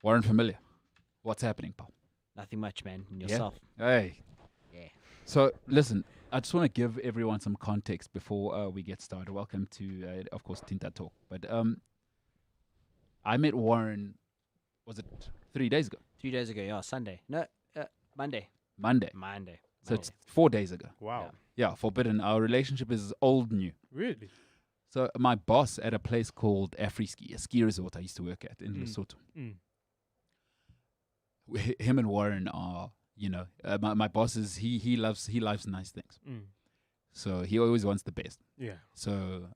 Warren Familiar. What's happening, pal? Nothing much, man. And yourself. Hey. Yeah. So, listen, I just want to give everyone some context before we get started. Welcome to, of course, Thinta Talk. But I met Warren, was it 3 days ago? 3 days ago, yeah, Sunday. No, Monday. Monday. Monday. So it's 4 days ago. Wow. Yeah, forbidden. Our relationship is old new. Really? So my boss at a place called Afriski, a ski resort I used to work at in Lesotho. Him and Warren are, my boss is he loves nice things. So he always wants the best. Yeah. So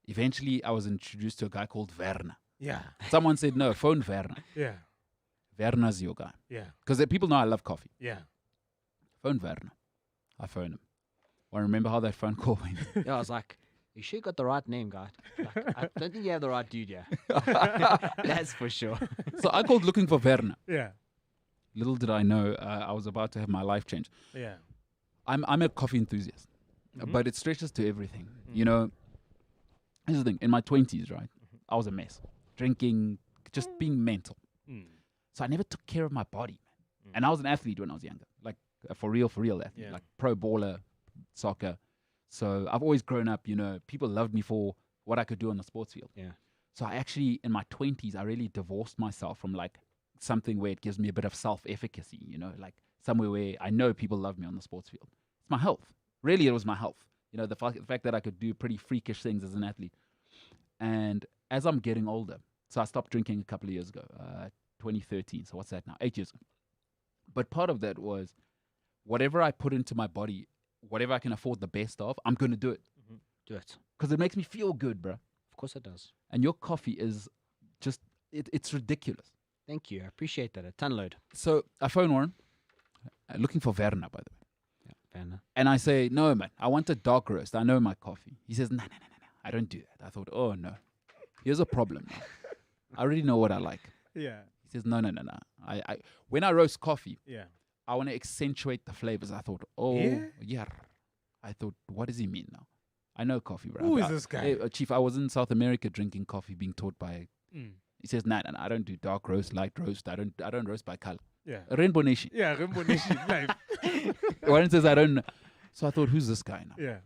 eventually I was introduced to a guy called Werner. Yeah. Someone said, no, phone Werner. Yeah. Werner's your guy. Yeah. Because people know I love coffee. Yeah. Phone Werner. I phone him. I remember how that phone call went. Yeah, I was like, you sure you got the right name, guy? Like, I don't think you have the right dude, yeah. That's for sure. So I called looking for Werner. Yeah. Little did I know, I was about to have my life change. Yeah. I'm a coffee enthusiast, but it stretches to everything. You know, here's the thing. In my 20s, right, I was a mess. Drinking, just being mental. So I never took care of my body, man. And I was an athlete when I was younger. Like, for real athlete. Yeah. Like, pro baller, soccer. So I've always grown up, people loved me for what I could do on the sports field. Yeah. So I actually, in my 20s, I really divorced myself from, like, something where it gives me a bit of self-efficacy, like somewhere where I know people love me on the sports field. It's my health. Really, it was my health. The fact that I could do pretty freakish things as an athlete. And as I'm getting older, so I stopped drinking a couple of years ago, 2013. So what's that now? 8 years ago. But part of that was whatever I put into my body, whatever I can afford the best of, I'm going to do it. Do it. Because it makes me feel good, bro. Of course it does. And your coffee is just, it's ridiculous. Thank you. I appreciate that. A ton load. So I phone Warren, looking for Werner, by the way. Yeah, Werner. And I say, no, man, I want a dark roast. I know my coffee. He says, no, I don't do that. I thought, oh, no. Here's a problem now. I already know what I like. Yeah. He says, no. I when I roast coffee, Yeah. I want to accentuate the flavors. I thought, oh, yeah. I thought, what does he mean now? I know coffee, bro. Who is this guy? Hey, Chief, I was in South America drinking coffee, being taught by... He says, no, I don't do dark roast, light roast. I don't roast by color. Yeah. Rainbow Nation. Yeah. Rainbow Nation life. Warren says, I don't know. So I thought, who's this guy now? Yeah.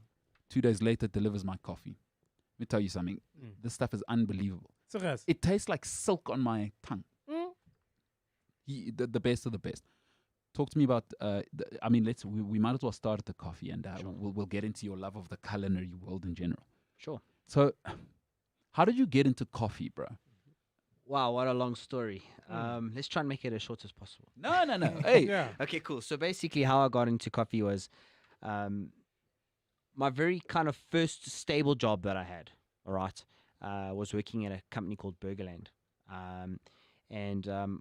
2 days later, delivers my coffee. Let me tell you something. This stuff is unbelievable. So It tastes like silk on my tongue. The best of the best. Talk to me about, we might as well start at the coffee and Sure. we'll get into your love of the culinary world in general. Sure. So, how did you get into coffee, bro? Wow, what a long story. Let's try and make it as short as possible. No. Hey. Yeah. Okay, cool. So basically how I got into coffee was my very kind of first stable job that I had, all right, was working at a company called Burgerland.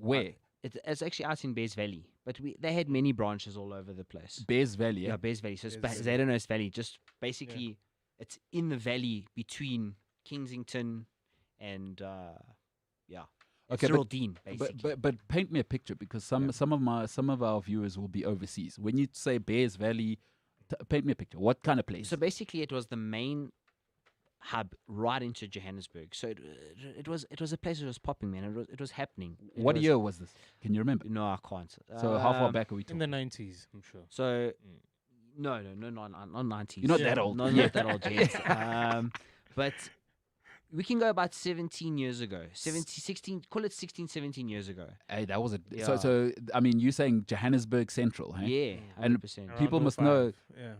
Where? It's actually out in Bears Valley, but they had many branches all over the place. Bears Valley, Yeah, Bears Valley. So it's Bears Zadonos Valley. Just basically, it's in the valley between Kensington and Okay, Cyril Dean, basically. but paint me a picture because some of our viewers will be overseas. When you say Bears Valley, paint me a picture. What kind of place? So basically, it was the main hub right into Johannesburg. So it was a place that was popping, man. It was happening. What year was this? Can you remember? No, I can't. So how far back are we In talking? the 90s, I'm sure. So no, not 90s. You're not that old. No, not that old yet. But we can go about 17 years ago. 16, call it 16, 17 years ago. Hey, that was a Yeah. so. I mean, you're saying Johannesburg Central, hey? Yeah, And 100%. Around people must know,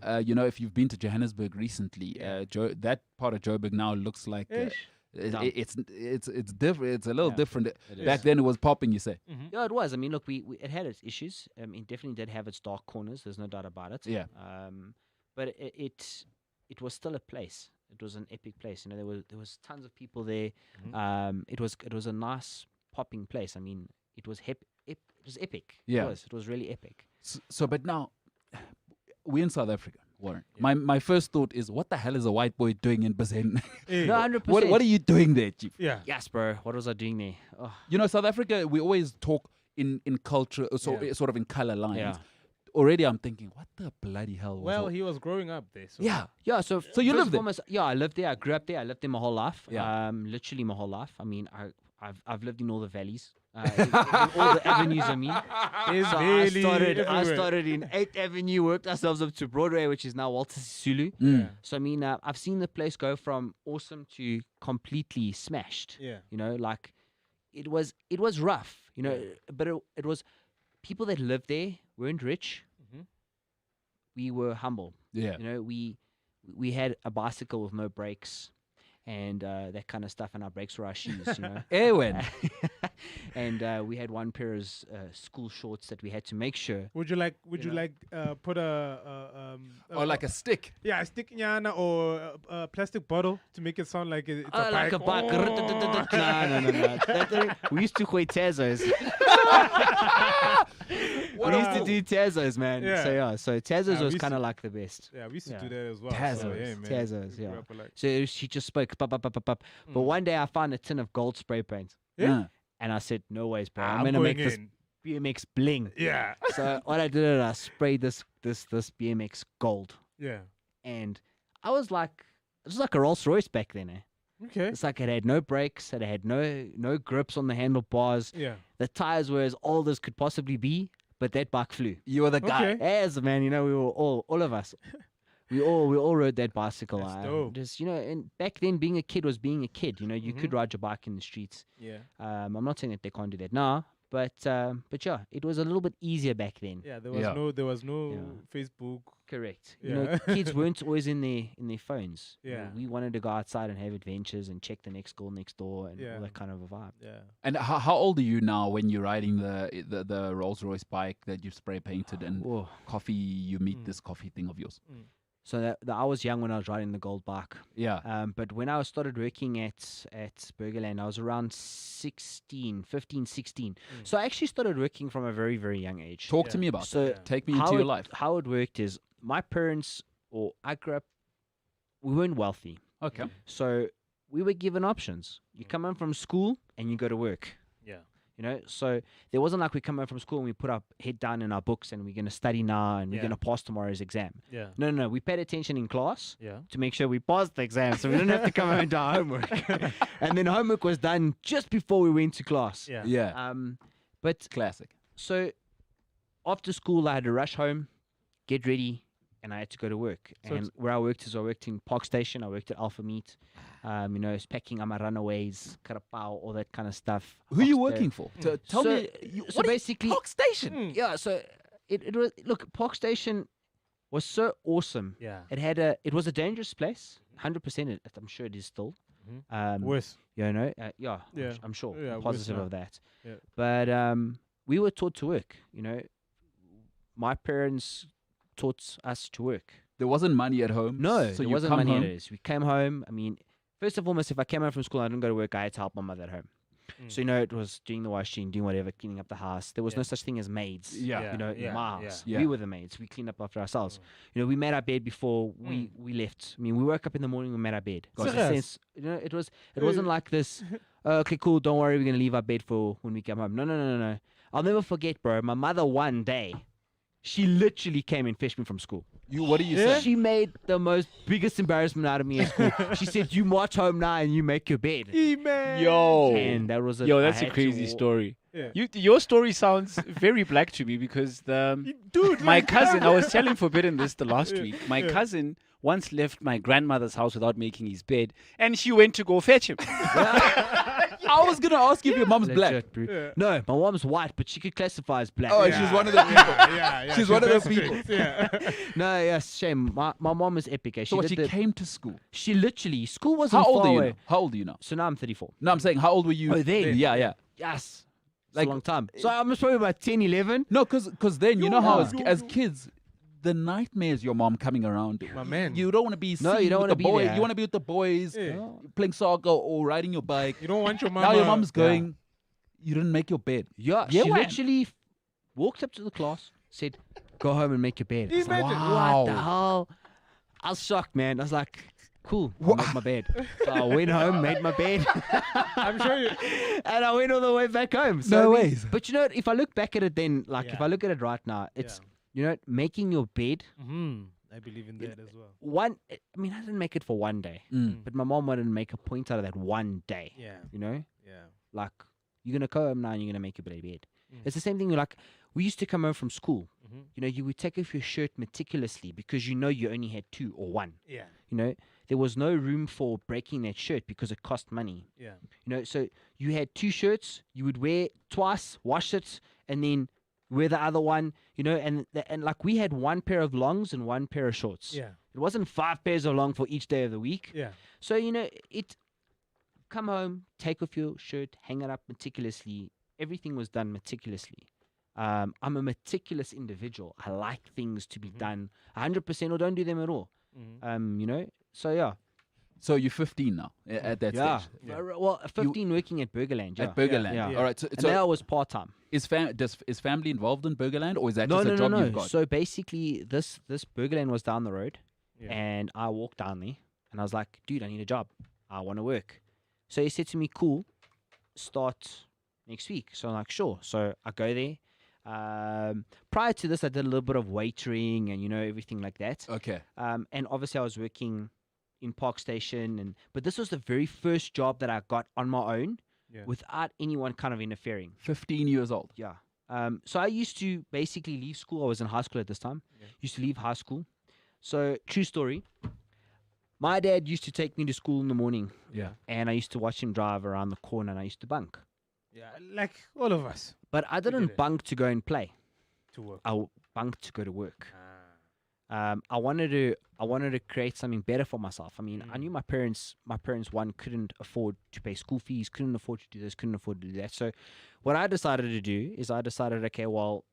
05, Yeah. if you've been to Johannesburg recently, that part of Joburg now looks like Ish. Dumb. it's different. It's a little different. It Back is. then, it was popping. You say, Yeah, it was. I mean, look, it had its issues. It definitely did have its dark corners. There's no doubt about it. Yeah. But it was still a place. It was an epic place. There was tons of people there. It was a nice popping place. I mean, it was it was epic. Yeah. It was really epic. so. But now, we're in South Africa, Warren. My first thought is, what the hell is a white boy doing in Bazen? Hey. No, 100%. What are you doing there, Chief? Yeah. Yes, bro. What was I doing there? Oh, South Africa, we always talk in culture, sort of in color lines. Yeah. Already I'm thinking, what the bloody hell was Well, all- he was growing up there. So Yeah. yeah. So you first lived and there? foremost, yeah, I lived there. I grew up there. I lived there my whole life. Yeah. Literally my whole life. I mean, I've lived in all the valleys. in all the avenues. I mean, It's so really I everywhere. started in 8th Avenue, worked ourselves up to Broadway, which is now Walter Sisulu. Yeah. So I mean, I've seen the place go from awesome to completely smashed. Yeah. You know, like it was rough. You know, but it was people that lived there weren't rich. Mhm. We were humble. Yeah. You know, we had a bicycle with no brakes and that kind of stuff, and our brakes were our shoes. You know. Erwin. And we had one pair of school shorts that we had to make sure. Would you like put Or like a stick. a stick nyana or a plastic bottle to make it sound like it's a Like bike? a bike. Oh. No. We used to play Tazos. We used to do Tazos, man. Yeah. So Tazos Yeah, we was used kind to- of like the best. Yeah, we used to Yeah. do that as well. So, Tazos. yeah, man. Tazos, We yeah. grew up like- So she just spoke, pop, pop, pop, pop, pop. But one day I found a tin of gold spray paint. Yeah. And I said, no ways, bro. I'm I'm going to make going this in. BMX bling. Yeah. So what I did is I sprayed this BMX gold. Yeah. And I was like, it was like a Rolls Royce back then. Okay. It's like it had no brakes, it had no grips on the handlebars. Yeah. The tires were as old as could possibly be, but that bike flew. You were the guy. Okay. As man, you know, we were all of us. We all rode that bicycle. That's dope. Just, you know, and back then being a kid was being a kid. You know, you could ride your bike in the streets. Yeah. I'm not saying that they can't do that now, but yeah, it was a little bit easier back then. Yeah. There was Yeah. no Yeah. Facebook. Correct. Yeah. You know, kids weren't always in their phones. You know, Yeah. we wanted to go outside and have adventures and check the next school next door and Yeah. all that kind of a vibe. Yeah. And how old are you now when you're riding the Rolls Royce bike that you've spray painted and Whoa. coffee? You meet this coffee thing of yours. So that I was young when I was riding the gold bike. Yeah. But when I started working at Burgerland, I was around 15, 16. So I actually started working from a very, very young age. Talk to Yeah. me about So that. Take me into your life. How it worked is my parents, or I grew up, we weren't wealthy. Okay. So we were given options. You come home from school and you go to work. Yeah. You know, so there wasn't like we come home from school and we put our head down in our books and we're going to study now and we're Yeah. going to pass tomorrow's exam. Yeah. No. We paid attention in class Yeah. to make sure we passed the exam, so we didn't have to come home and do our homework. And then homework was done just before we went to class. Yeah. Yeah. But Classic. so after school, I had to rush home, get ready, and I had to go to work. So And where I worked is I worked in Park Station. I worked at Alpha Meat. You know, it's packing on my runaways, karapao, all that kind of stuff. Who are you Oxtail. working for? Tell So- me. so basically- Park Station. Yeah, so it was, look, Park Station was so awesome. Yeah. It was a dangerous place, 100%. I'm sure it is still. Worse. You know, yeah, Yeah. I'm sure. Yeah, I'm worse positive now. of that. Yeah. But we were taught to work. You know, my parents taught us to work. There wasn't money at home. No, so there you wasn't come money home. at us. We came home. I mean, first and foremost, if I came home from school, I didn't go to work. I had to help my mother at home. So you know, it was doing the washing, doing whatever, cleaning up the house. There was no Yeah. such thing as maids. Yeah. You know, Yeah, in my yeah, house, yeah. we were the maids. We cleaned up after ourselves. You know, we made our bed before we left. I mean, we woke up in the morning, we made our bed. Gotcha. In a sense, you know, it wasn't like this. Okay, cool. Don't worry, we're gonna leave our bed for when we come home. No. I'll never forget, bro. My mother one day, she literally came and fetched me from school. What do you say? She made the most biggest embarrassment out of me at school. She said, "You march home now and you make your bed." Yo, And that was yo, I that's a had to crazy wa- story. Yeah. Your story sounds very black to me because Dude, my like- cousin, I was telling Forbidden this the last Yeah, week. My yeah. cousin once left my grandmother's house without making his bed, and she went to go fetch him. I was gonna ask you if your mom's black. Legit, bro. Yeah. No, my mom's white, but she could classify as black. Oh, she's one of the people. Yeah. She's one of the very people. strict, Yeah. No, yes, shame. My mom is epic. Eh? So what, did she came to school. She literally, school wasn't How old far are you away. now? How old are you now? So now I'm 34. No, I'm saying how old were you? Oh, then? Yeah. Yes. It's Like- a long time. So I'm probably about 10, 11. No, because then you know how as yo. kids, the nightmares your mom coming around. My man. You don't want to be No, seen you don't with wanna the be boys. there. You want to be with the boys, Yeah. playing soccer or riding your bike. You don't want your mama. Now your mom's going. You didn't make your bed. Yeah, Yeah, she man. literally walked up to the class, said, "Go home and make your bed." I was like, Imagine. what the Wow. hell? I was shocked, man. I was like, cool, I'll make my bed. So I went home, made my bed, I'm sure you. and I went all the way back home. So, No I mean, ways. But you know, if I look back at it then, like if Yeah. I look at it right now, it's, you know, making your bed, I believe in that as well. I mean, I didn't make it for one day, Mm. but my mom wanted to make a point out of that one day, Yeah. you know? Yeah. Like, You're gonna go home now and you're gonna make your bed. It's the same thing. Like we used to come home from school. You know, you would take off your shirt meticulously because you know you only had 2 or 1. Yeah. You know, there was no room for breaking that shirt because it cost money. Yeah. You know, so you had 2 shirts, you would wear twice, wash it, and then wear the other one. You know, and like we had 1 pair of longs and 1 pair of shorts. Yeah. It wasn't 5 pairs of long for each day of the week. Yeah. So you know, come home, take off your shirt, hang it up meticulously. Everything was done meticulously. I'm a meticulous individual. I like things to be done 100% or don't do them at all. You know, so yeah. So you're 15 now at that stage. Yeah. Well, 15 working at Burgerland. Yeah. At Burgerland. Yeah. Yeah. All right. So, And that was part time. is family involved in Burgerland, or is that No, just no, a no, job no. you've got? So basically, this Burgerland was down the road, Yeah. and I walked down there, and I was like, "Dude, I need a job. I want to work." So he said to me, "Cool, start next week." So I'm like, "Sure." So I go there. Prior to this, I did a little bit of waitering and everything like that. Okay. And obviously, I was working in Park Station, but this was the very first job that I got on my own Yeah. without anyone kind of interfering. 15 years old. Yeah. So I used to basically leave school. I was in high school at this time. Yeah. Used to leave high school. So true story. My dad used to take me to school in the morning, Yeah. and I used to watch him drive around the corner, and I used to bunk. Yeah. Like all of us But I get didn't it. bunk to go and play. to work. I bunked to go to work. Ah. I wanted to create something better for myself. I mean, I knew my parents one couldn't afford to pay school fees, couldn't afford to do this, couldn't afford to do that. So what I decided to do is okay, well,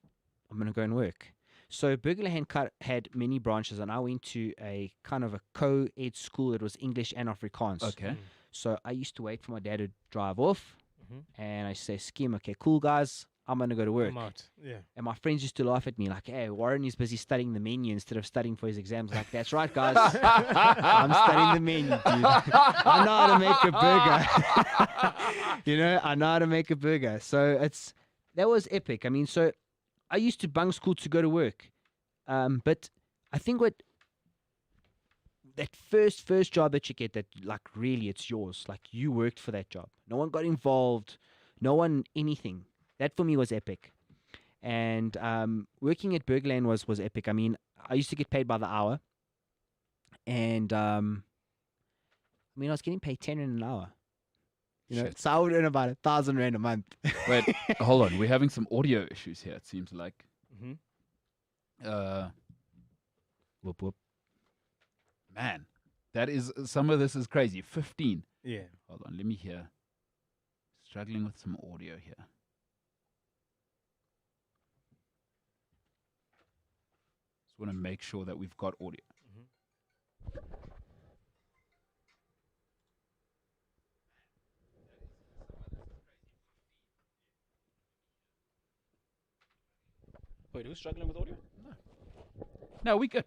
I'm going to go and work. So Burgerland had many branches, and I went to a kind of a co-ed school. It was English and Afrikaans. Okay. So I used to wait for my dad to drive off, Mhm. and I say, "Skim, okay, cool, guys, I'm going to go to work." I'm out. Yeah. And my friends used to laugh at me like, "Hey, Warren is busy studying the menu instead of studying for his exams." Like, that's right, guys. I'm studying the menu, dude. I know how to make a burger. I know how to make a burger. So that was epic. I mean, so I used to bunk school to go to work. But I think that first job that you get, that like really it's yours. Like you worked for that job. No one got involved. No one anything. That for me was epic. And working at Burgerland was epic. I mean, I used to get paid by the hour. And I was getting paid 10 Rand an hour. Shit. So I would earn about 1,000 Rand a month. Wait, hold on. We're having some audio issues here, it seems like. Mhm. Whoop, whoop. Man, some of this is crazy. 15. Yeah. Hold on, let me hear. Struggling with some audio here. Just want to make sure that we've got audio. Wait, who's struggling with audio? No, we good.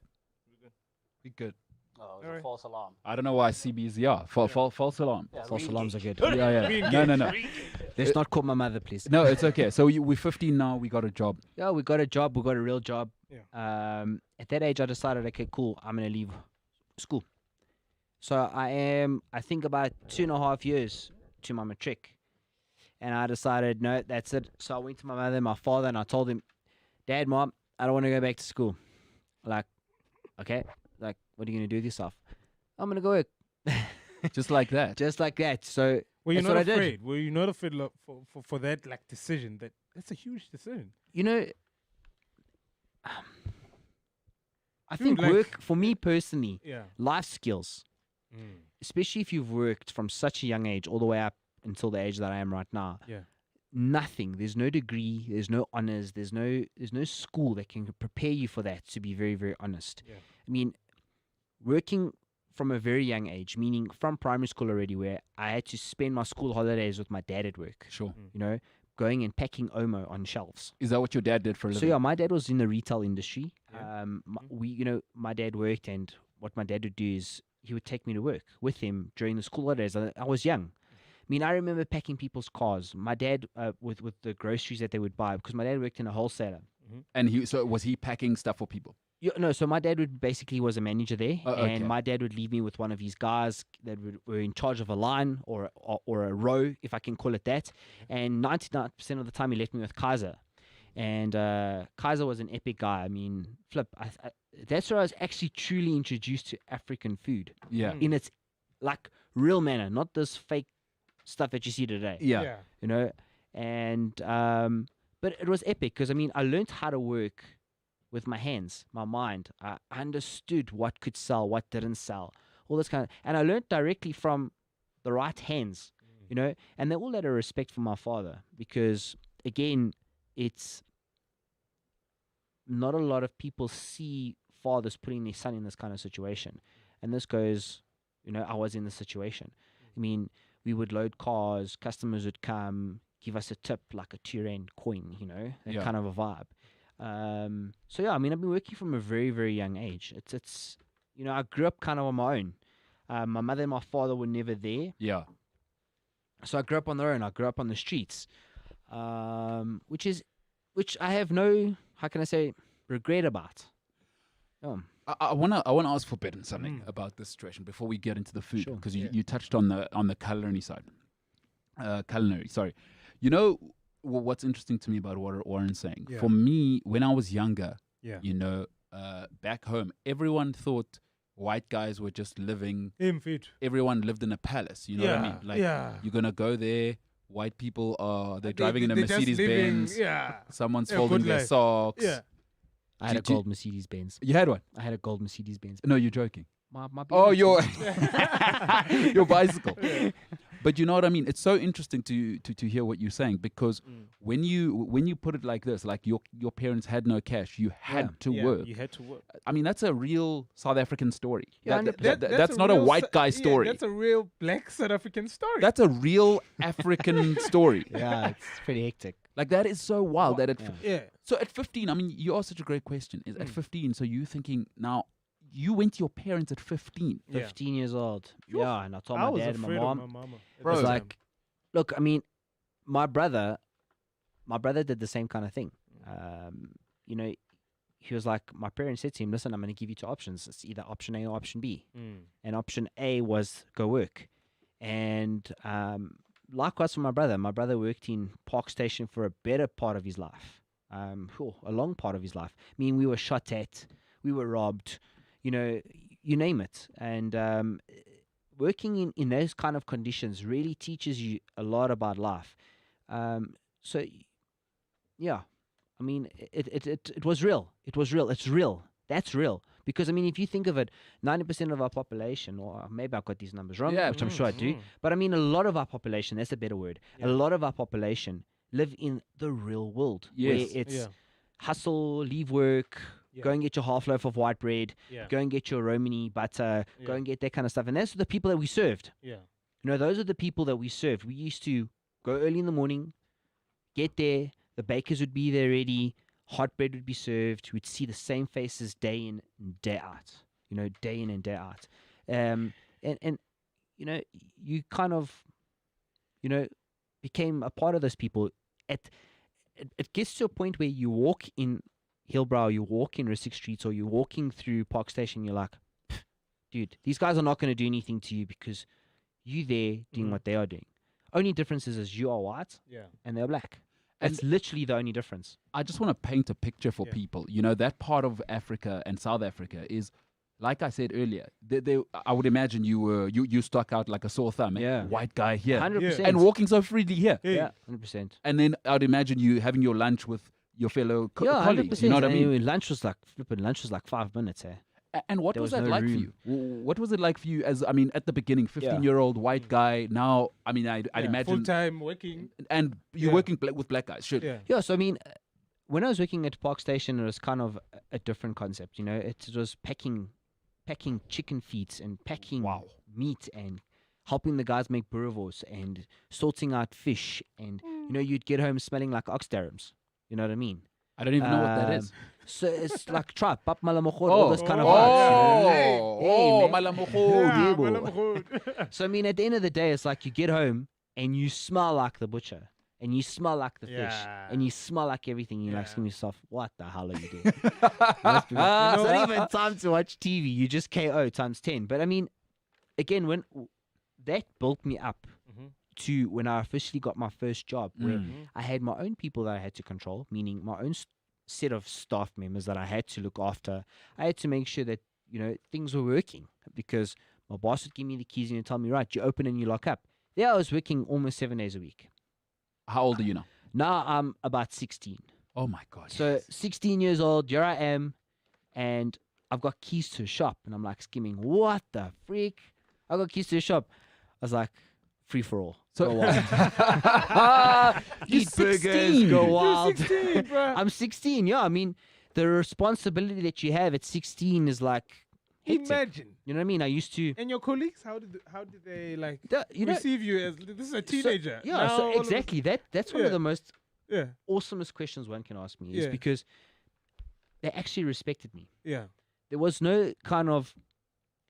We good. Oh, Alright. a false alarm. I don't know why CB's false alarm. False alarms are good. Yeah. Re-engage. No. Let's not call my mother, please. No, it's okay. So we're 15 now. We got a job. Yeah, we got a job. We got a real job. Yeah. At that age, I decided, okay, cool, I'm going to leave school. So I think about 2.5 years to my matric. And I decided, no, that's it. So I went to my mother and my father, and I told them, Dad, Mom, I don't want to go back to school. Like, okay, like, what are you going to do with yourself? I'm going to go work. Just like that. Just like that. So Were you that's not what I did. afraid? Were you not afraid for that like decision? That's a huge decision. You know, I Dude, think like- work, for me personally, Yeah. life skills, especially if you've worked from such a young age all the way up until the age that I am right now. Yeah. Nothing. There's no degree. There's no honors. There's no school that can prepare you for that. To be very, very honest. Yeah. I mean, working from a very young age, meaning from primary school already, where I had to spend my school holidays with my dad at work. Sure. You know, going and packing Omo on shelves. Is that what your dad did for a So living? yeah, my dad was in the retail industry. Yeah. My dad worked, and what my dad would do is he would take me to work with him during the school holidays. I was young, mean, I remember packing people's cars. My dad, with the groceries that they would buy, because my dad worked in a wholesaler. And so was he packing stuff for people? No, so my dad was a manager there, Oh, and okay. my dad would leave me with one of his guys that were in charge of a line or a row, if I can call it that. And 99% of the time, he left me with Kaiser. And Kaiser was an epic guy. I mean, that's where I was actually truly introduced to African food Yeah. in its like real manner, not this fake stuff that you see today. Yeah. You know, and but it was epic because I mean, I learned how to work with my hands, my mind. I understood what could sell, what didn't sell, all this and I learned directly from the right hands, you know, and they all had a respect for my father because, again, it's not a lot of people see fathers putting their son in this kind of situation. And this goes, you know, I was in this situation. I mean, we would load cars, customers would come, give us a tip, like a 2 rand coin, you know, that kind of a vibe. So yeah, I mean, I've been working from a very, very young age. It's you know, I grew up kind of on my own. My mother and my father were never there. Yeah. So I grew up on their own. I grew up on the streets, which I have no, how can I say, regret about. I wanna ask for Ben something about this situation before we get into the food, Sure. because you touched on the culinary side. Sorry. You know what's interesting to me about what Warren's saying? Yeah. For me, when I was younger, Yeah. you know, back home, everyone thought white guys were just living. Everyone lived in a palace. You know what I mean? Like you're gonna go there. White people they're driving in a Mercedes Benz. Someone's a folding good their life. socks. Yeah. I had a Did you- gold Mercedes Benz. You had one? I had a gold Mercedes Benz. No, you're joking. My Oh, BMX. your bicycle. But you know what I mean? It's so interesting to hear what you're saying, because when you put it like this, like your parents had no cash, you had to work. You had to work. I mean, that's a real South African story. Yeah, That's not a real white guy story. that's a real black South African story. That's a real African story. Yeah, it's pretty hectic. Like, that is so wild that yeah. So at 15, I mean, you asked such a great question. Is at 15, so you thinking now, you went to your parents at 15. 15 years old. Phew. Yeah, and I told I my was dad and my afraid mom. of my mama. at Bro. the It's time. like, look, I mean, my brother did the same kind of thing. You know, he was like, my parents said to him, listen, I'm going to give you 2 options. It's either option A or option B. And option A was go work. And likewise for my brother. My brother worked in Park Station for a better part of his life. A long part of his life. I mean, we were shot at, we were robbed, you know, you name it. And working in those kind of conditions really teaches you a lot about life. So, yeah, I mean, it was real. It was real. It's real. That's real. Because, I mean, if you think of it, 90% of our population, or maybe I've got these numbers wrong, Yeah, which I'm sure I do, but I mean, a lot of our population, that's a better word, a lot of our population live in the real world. Yes. Where it's Yeah. hustle, leave work, go and get your half loaf of white bread, Yeah. go and get your Romany butter, go Yeah. and get that kind of stuff. And those are the people that we served. Yeah. You know, those are the people that we served. We used to go early in the morning, get there, the bakers would be there ready, hot bread would be served. We'd see the same faces day in and day out. You know, day in and day out. And you know, you kind of, you know, became a part of those people. It gets to a point where you walk in Hillbrow, you walk in Risick Streets, or you're walking through Park Station, you're like, dude, these guys are not going to do anything to you because you there doing what they are doing. Only difference is you are white Yeah. and they're black. That's literally the only difference. I just want to paint a picture for Yeah. people. You know, that part of Africa and South Africa is, like I said earlier, I would imagine you stuck out like a sore thumb. Yeah. White guy here. 100%. And walking so freely here. Yeah, 100%. And then I'd imagine you having your lunch with your fellow Yeah, colleagues. You know what I mean? Lunch was like 5 minutes. And what There was was that no like for room. you? What was it like for you as, I mean, at the beginning, 15-year-old white guy. Now, I mean, I'd imagine. Full time working. And you're Yeah. working with black guys. Sure. Yeah. Yeah, so I mean, when I was working at Park Station, it was kind of a different concept. You know, it was packing chicken feet and packing meat and helping the guys make boerewors and sorting out fish. And, you know, you'd get home smelling like ox darums. You know what I mean? I don't even know what that is. So it's like trap, pap malamochod, all this kind of vibes. Oh, Hey, man. Malamochod. Yeah, So I mean, at the end of the day, it's like you get home and you smell like the butcher, and you smell like the fish, Yeah. and you smell like everything. You're like, Yeah. asking yourself, what the hell are you doing? It's not even time to watch TV. You just KO times 10. But I mean, again, when that built me up Mhm. to when I officially got my first job, where Mm. I had my own people that I had to control, meaning my own set of staff members that I had to look after. I had to make sure that, things were working, because my boss would give me the keys and he'd tell me, right, you open and you lock up. There I was working almost 7 days a week. How old are you now? Now I'm about 16. Oh my God. So 16 years old, here I am, and I've got keys to a shop. And I'm like skimming, what the freak? I got keys to a shop. I was like, free for all. So- Go wild. You're Eat burgers, 16. go You're wild. 16, bro. I'm 16, yeah. I mean, the responsibility that you have at 16 is like hectic. Imagine. You know what I mean? I used to, And your colleagues, how did they like you know, receive you as this is a teenager? yeah. Now So all of a- exactly that's one Yeah. of the most Yeah, awesomest questions one can ask me is Yeah. because they actually respected me. yeah, There was no kind of,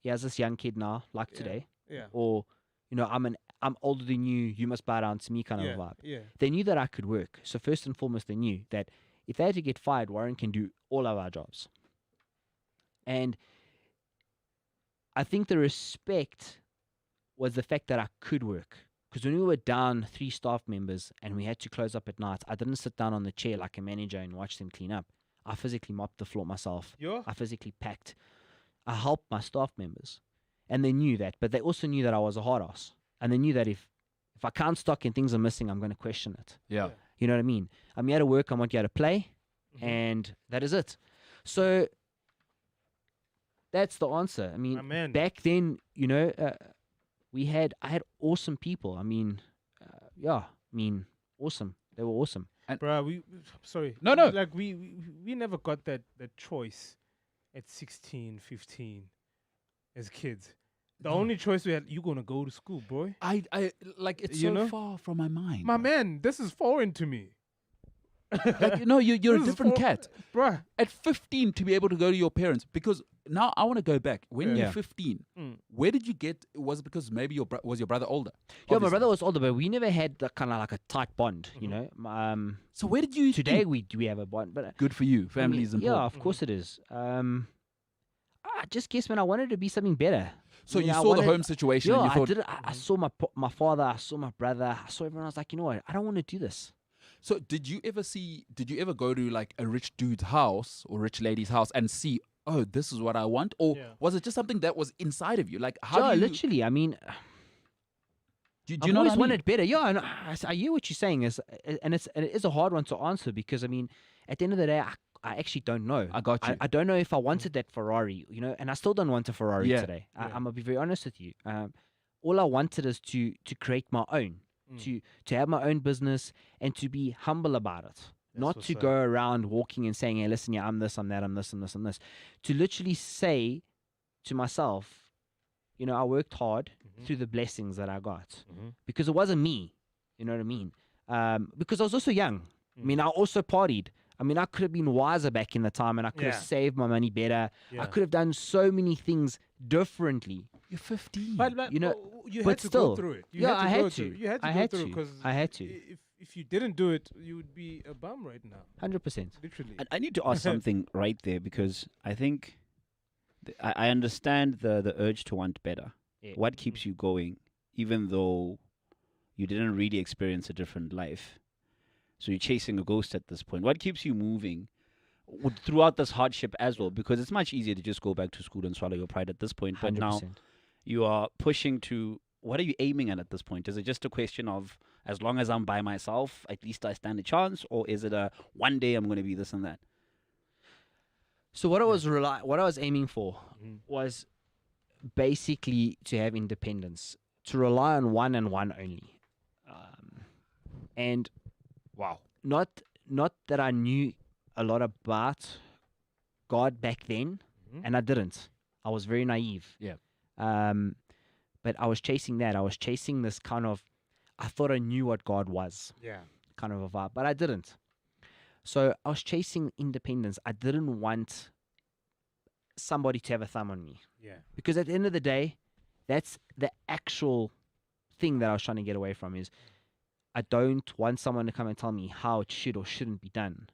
yeah, this young kid now, like Yeah. today, yeah, or I'm older than you, you must bow down to me kind yeah, of a vibe. yeah. They knew that I could work. So first and foremost, they knew that if they had to get fired, Warren can do all of our jobs. And I think the respect was the fact that I could work. Because when we were down 3 staff members and we had to close up at night, I didn't sit down on the chair like a manager and watch them clean up. I physically mopped the floor myself. Yo, I physically packed. I helped my staff members. And they knew that. But they also knew that I was a hard ass. And they knew that if I can't stock and things are missing, I'm going to question it. Yeah. You know what I mean? I'm here to work. I want you to play. Mhm. And that is it. So that's the answer. I mean, my man. back then, I had awesome people. I mean, awesome. They were awesome. Bruh, sorry. No, no. Like we never got that choice at 16, 15 as kids. The No. only choice we had, you gonna go to school, boy. I like it's You so know? far from my mind. My man, this is foreign to me. Like, you're a This is different for- cat. Bruh. At 15 to be able to go to your parents, because now I want to go back. When Yeah. you're Yeah. 15, Mm. where did you get? Was it because maybe was your brother older? Yeah, my Obviously. brother was older, but we never had the kind of like a tight bond, you know. So where did you Today think- we have a bond, but Good for you. Family is important. yeah, of course it is. I just guess, man, I wanted to be something better. So you I saw the wanted- home situation Yeah, and you I thought. did. I saw my father, I saw my brother, I saw everyone. I was like, you know what? I don't want to do this. So did you ever go to like a rich dude's house or rich lady's house and see, oh, this is what I want? Or Yeah. was it just something that was inside of you? Like how Yeah, do you, literally. I mean, do I've you know always what I mean? wanted better. Yeah, and I hear what you're saying is, and it is a hard one to answer because I mean, at the end of the day, I actually don't know. I got you. I don't know if I wanted that Ferrari, and I still don't want a Ferrari Yeah. today. Yeah. I'm gonna be very honest with you. All I wanted is to create my own, Mm. to have my own business and to be humble about it. Not what's to up. go around walking and saying, "Hey, listen, yeah, I'm this, I'm that, I'm this, I'm this, I'm this." To literally say to myself, I worked hard Mhm. through the blessings that I got Mhm. because it wasn't me. You know what I mean? Because I was also young. I Mm. mean, I also partied. I mean, I could have been wiser back in the time and I could Yeah. have saved my money better. Yeah. I could have done so many things differently. You're 15. But you know, you but had to still, go through it. You yeah, had to I go had through to. it. You had to I go had through to. because I had to. If you didn't do it, you would be a bum right now. 100%. Literally. I need to ask something right there because I think I understand the urge to want better. Yeah. What keeps you going, even though you didn't really experience a different life? So you're chasing a ghost at this point. What keeps you moving throughout this hardship as well? Because it's much easier to just go back to school and swallow your pride at this point. But 100%. now you are pushing to, what are you aiming at this point? Is it just a question of, as long as I'm by myself, at least I stand a chance? Or is it a, one day I'm going to be this and that? So what I was aiming for Mhm. was basically to have independence, to rely on one and one only. And Wow. not that I knew a lot about God back then, Mhm. and I didn't. I was very naive. Yeah. But I was chasing that. I was chasing this kind of, I thought I knew what God was, Yeah. kind of a vibe, but I didn't. So I was chasing independence. I didn't want somebody to have a thumb on me. Yeah. Because at the end of the day, that's the actual thing that I was trying to get away from is I don't want someone to come and tell me how it should or shouldn't be done.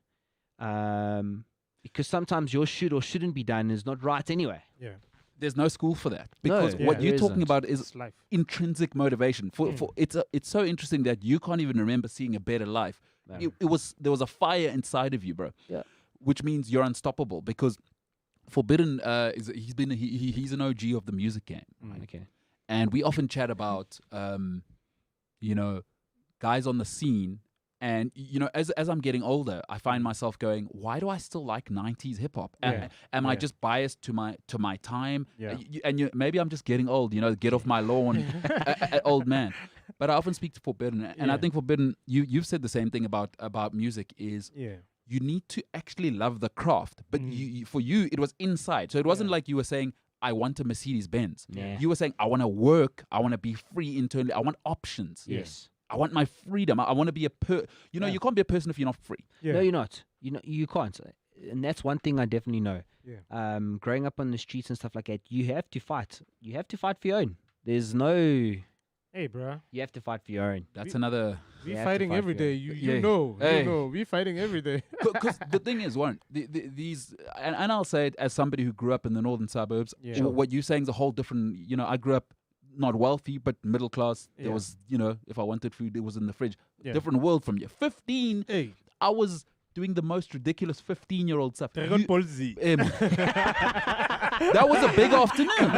Because sometimes your should or shouldn't be done is not right anyway. Yeah. There's no school for that, because No, what there you're talking isn't. about is It's life. intrinsic motivation. For it's so interesting that you can't even remember seeing a better life. No. There was a fire inside of you, bro. Yeah. Which means you're unstoppable, because Forbidden he's an OG of the music game, right? Okay. And we often chat about guys on the scene. And as I'm getting older, I find myself going, why do I still like 90s hip hop? Yeah. Am I Yeah. just biased to my time? Yeah. Maybe I'm just getting old, get off my lawn, old man. But I often speak to Forbidden, and I Yeah. think Forbidden, you've said the same thing about music, is Yeah. you need to actually love the craft. But for you, it was inside. So it wasn't Yeah. like you were saying, I want a Mercedes Benz. Yeah. You were saying, I want to work, I want to be free internally, I want options. Yes. I want my freedom. I want to be Yeah. you can't be a person if you're not free. Yeah. No, you're not. You can't. And that's one thing I definitely know. Yeah. Growing up on the streets and stuff like that, you have to fight. You have to fight for your own. There's no. You Hey, bro. have to fight for your own. That's another. We You have to fighting fight every for it. day. You Yeah. know. Hey. You know. We fighting every day. Because the thing is, Warren, these, and I'll say it as somebody who grew up in the northern suburbs. Yeah. Sure. What you're saying is a whole different. I grew up not wealthy, but middle class. There Yeah. was, if I wanted food, it was in the fridge. Yeah. Different world from you. 15, Hey. I was doing the most ridiculous 15-year-old stuff. Dragon You- Ball Z. That was a big afternoon.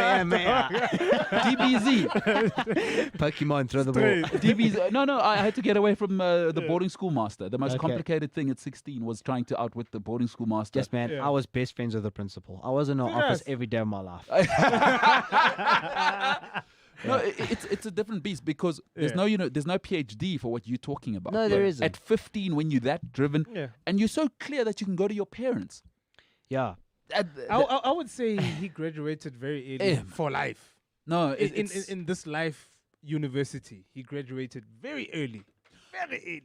DBZ. Pokemon, throw the Straight. ball. DBZ. No, I had to get away from the boarding school master. The most Okay. complicated thing at 16 was trying to outwit the boarding school master. Yes, man. Yeah. I was best friends with the principal. I was in her Yes. office every day of my life. No, it's a different beast, because there's Yeah. there's no PhD for what you're talking about. No, there Yeah. isn't. At 15, when you're that driven, Yeah. and you're so clear that you can go to your parents. Yeah. I would say he graduated very early for life. No, In this life university, he graduated very early. Very early.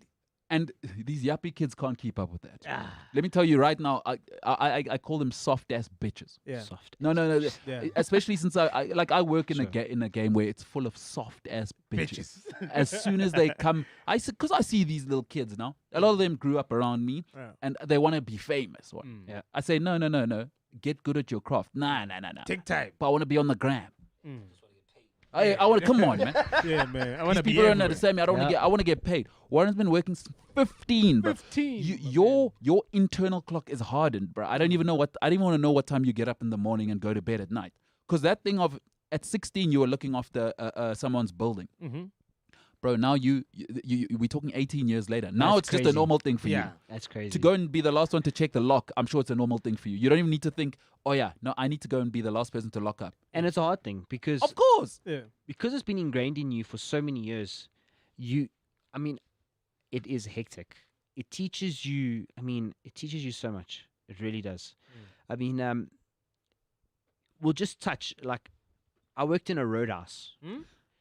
and these yappy kids can't keep up with that. Ah. Let me tell you right now, I call them soft ass bitches. Yeah. Soft. No. Yeah. Especially since I work in Sure. in a game where it's full of soft ass bitches. Bitches. As soon as they come, because I see these little kids now. A lot of them grew up around me, Yeah. and they want to be famous. What? Mm. Yeah. I say no. Get good at your craft. Nah. Take time. But I want to be on the gram. Mm. I want to come on, man. Yeah, man. I These want to be people don't everywhere. understand me. Yeah. I want to get paid. Warren's been working since 15, bro. 15. Your internal clock is hardened, bro. I don't even want to know what time you get up in the morning and go to bed at night. Because that thing of at 16 you were looking after someone's building, Mm-hmm. bro. Now we're talking 18 years later. Now That's it's just a crazy. normal thing for Yeah. you That's crazy. to go and be the last one to check the lock. I'm sure it's a normal thing for you. You don't even need to think, oh yeah, no, I need to go and be the last person to lock up. And it's a hard thing because Of course. Yeah. it's been ingrained in you for so many years. It is hectic. It teaches you. It teaches you so much. It really does. We'll just touch like I worked in a Roadhouse.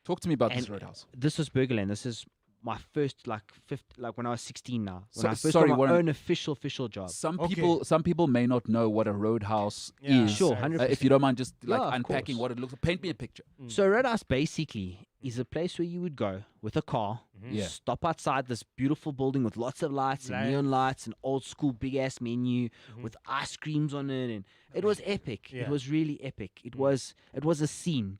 Talk to me about this And- Roadhouse. This was Burgerland. This is my first when I was 16 now. When So- I first sorry, got my Warren. own official job. Some Okay. people may not know what a Roadhouse Yeah. is. Sure, Right. 100%. If you don't mind just like Yeah, of unpacking course. what it looks like. Paint me a picture. So Roadhouse basically is a place where you would go with a car, Yeah. stop outside this beautiful building with lots of lights and neon lights and old school big ass menu with ice creams on it, and it was epic. Yeah. It was really epic. It was a scene.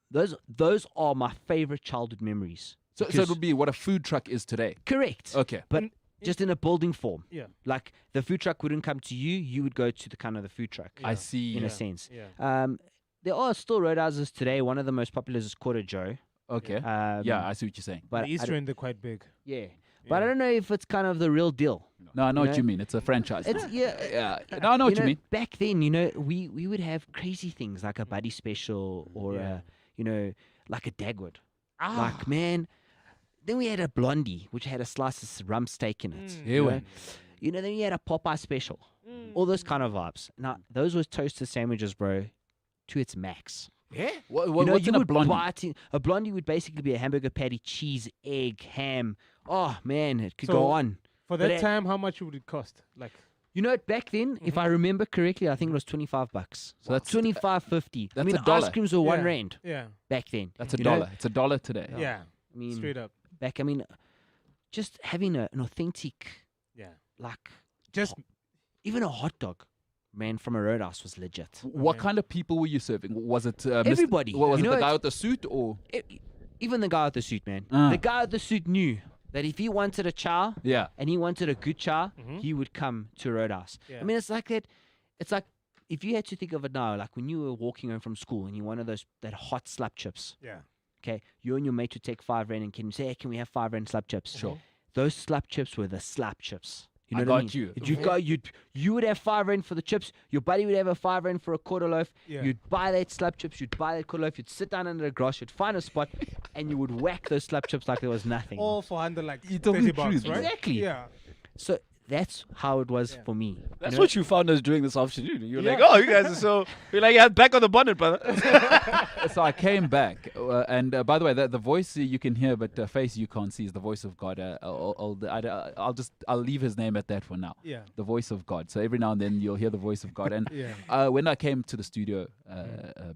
Those are my favorite childhood memories. So it Because- would be what a food truck is today. correct. Okay. But Mm, just in a building form. Yeah. Like the food truck wouldn't come to you, you would go to the kind of the food truck. I Yeah. see. In Yeah. a sense. Yeah. There are still Roadhouses today. One of the most popular is Quarter Joe. Okay. Um, Yeah, I see what you're saying. but the I Easter don't- end, they're quite big. yeah. But I don't know if it's kind of the real deal. No, I know what know, you mean. It's a franchise. It's yeah. No, I know what you mean. Back then, we would have crazy things like a buddy special or Yeah. like a Dagwood. Ah. Like man, then we had a Blondie which had a slice of rump steak in it. Yeah, you well. know? Then you had a Popeye special. All those kind of vibes. Now those were toasted sandwiches, bro, to its max. Yeah. You What's you in a would blondie? bite in, a blondie would basically be a hamburger patty, cheese, egg, ham. Oh man, it could So- go on. For But that it- time, how much would it cost? Like, You know, back then, if I remember correctly, I think it was $25. So that's 25.50. I that's mean, a dollar. ice creams were Yeah. £1 Yeah. back then. That's a You know, dollar. It's a dollar today. Yeah. I mean, Straight up. back. I mean, just having an authentic, Yeah. like, Just even a hot dog, man, from a Roadhouse was legit. What Okay. kind of people were you serving? Was it Everybody. What was You it? know, The guy it's- with the suit or? Even the guy with the suit, man. Ah. The guy with the suit knew that if he wanted a chow Yeah. and he wanted a good chow, Mhm. he would come to Roadhouse. Yeah. I mean, it's like that. It's like if you had to think of it now, like when you were walking home from school and you wanted that hot slap chips. yeah. Okay, you and your mate would take $5 and can you say, hey, can we have $5 slap chips? Sure. Those slap chips were the slap chips. You know I what I got mean? you. You would have $5 for the chips. Your buddy would have a $5 for a quarter loaf. Yeah. You'd buy that slap chips. You'd buy that quarter loaf. You'd sit down under the grass. You'd find a spot, and you would whack those slap chips like there was nothing. All for under like You're talking 30 bucks, truth, right? Exactly. Yeah. So that's how it was Yeah. for me. That's you know? what you found us doing this afternoon. You're like, Yeah. oh, you guys are so. You're like, yeah, back on the bonnet, brother. So I came back, and by the way, the voice you can hear, but the face you can't see is the voice of God. I'll leave his name at that for now. Yeah. The voice of God. So every now and then you'll hear the voice of God. And Yeah. when I came to the studio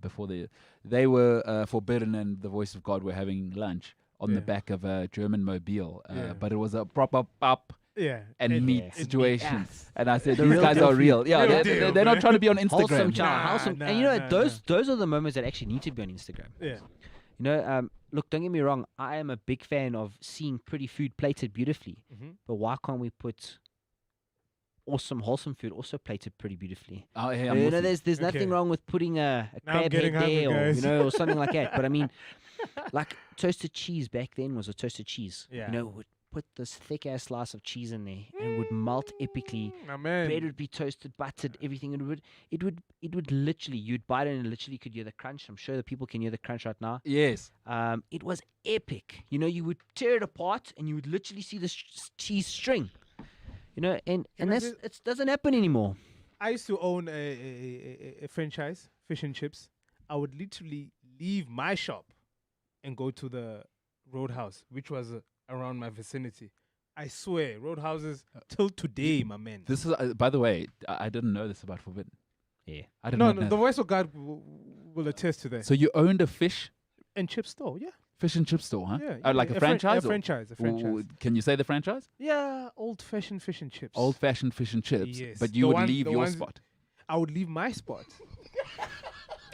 before they were forbidden, and the voice of God were having lunch on the Yeah. back of a German mobile, Yeah. but it was a proper pop Yeah. and It- meat Yeah. situation. Yes. And I said, The these real guys deal are for real. Yeah, Real they're, deal, they're not man. trying to be on Wholesome Instagram. chow, Nah, wholesome. nah, And you know, nah, those are the moments that actually need to be on Instagram. Yeah. You know, look, don't get me wrong. I am a big fan of seeing pretty food plated beautifully. Mhm. But why can't we put awesome, wholesome food also plated pretty beautifully? Oh, hey, You I'm know, with you. there's Okay. nothing wrong with putting a Now I'm crab getting head hungry, there, or, you guys. know, or something like that. But I mean, like toasted cheese back then was a toasted cheese. Yeah. You know, would put this thick ass slice of cheese in there and would melt epically. My man. Bread would be toasted, buttered, everything. It would literally, you'd bite it and literally could hear the crunch. I'm sure the people can hear the crunch right now. Yes. It was epic. You know, you would tear it apart and you would literally see the cheese string. You know, and Can I that's just- it doesn't happen anymore. I used to own a franchise, fish and chips. I would literally leave my shop and go to the Roadhouse, which was around my vicinity. I swear, Roadhouses till today, my man. This is, by the way, I didn't know this about Forbidden. Yeah. I did No, not no, know the that. voice of God will attest to that. So you owned a fish And chip store, yeah, and chip store, huh? yeah. Like a fran- franchise? A or- franchise, a franchise. Ooh, can you say the franchise? Yeah, old-fashioned fish and chips. Old-fashioned fish and chips. Yes. But you The would one- leave the your ones- spot. I would leave my spot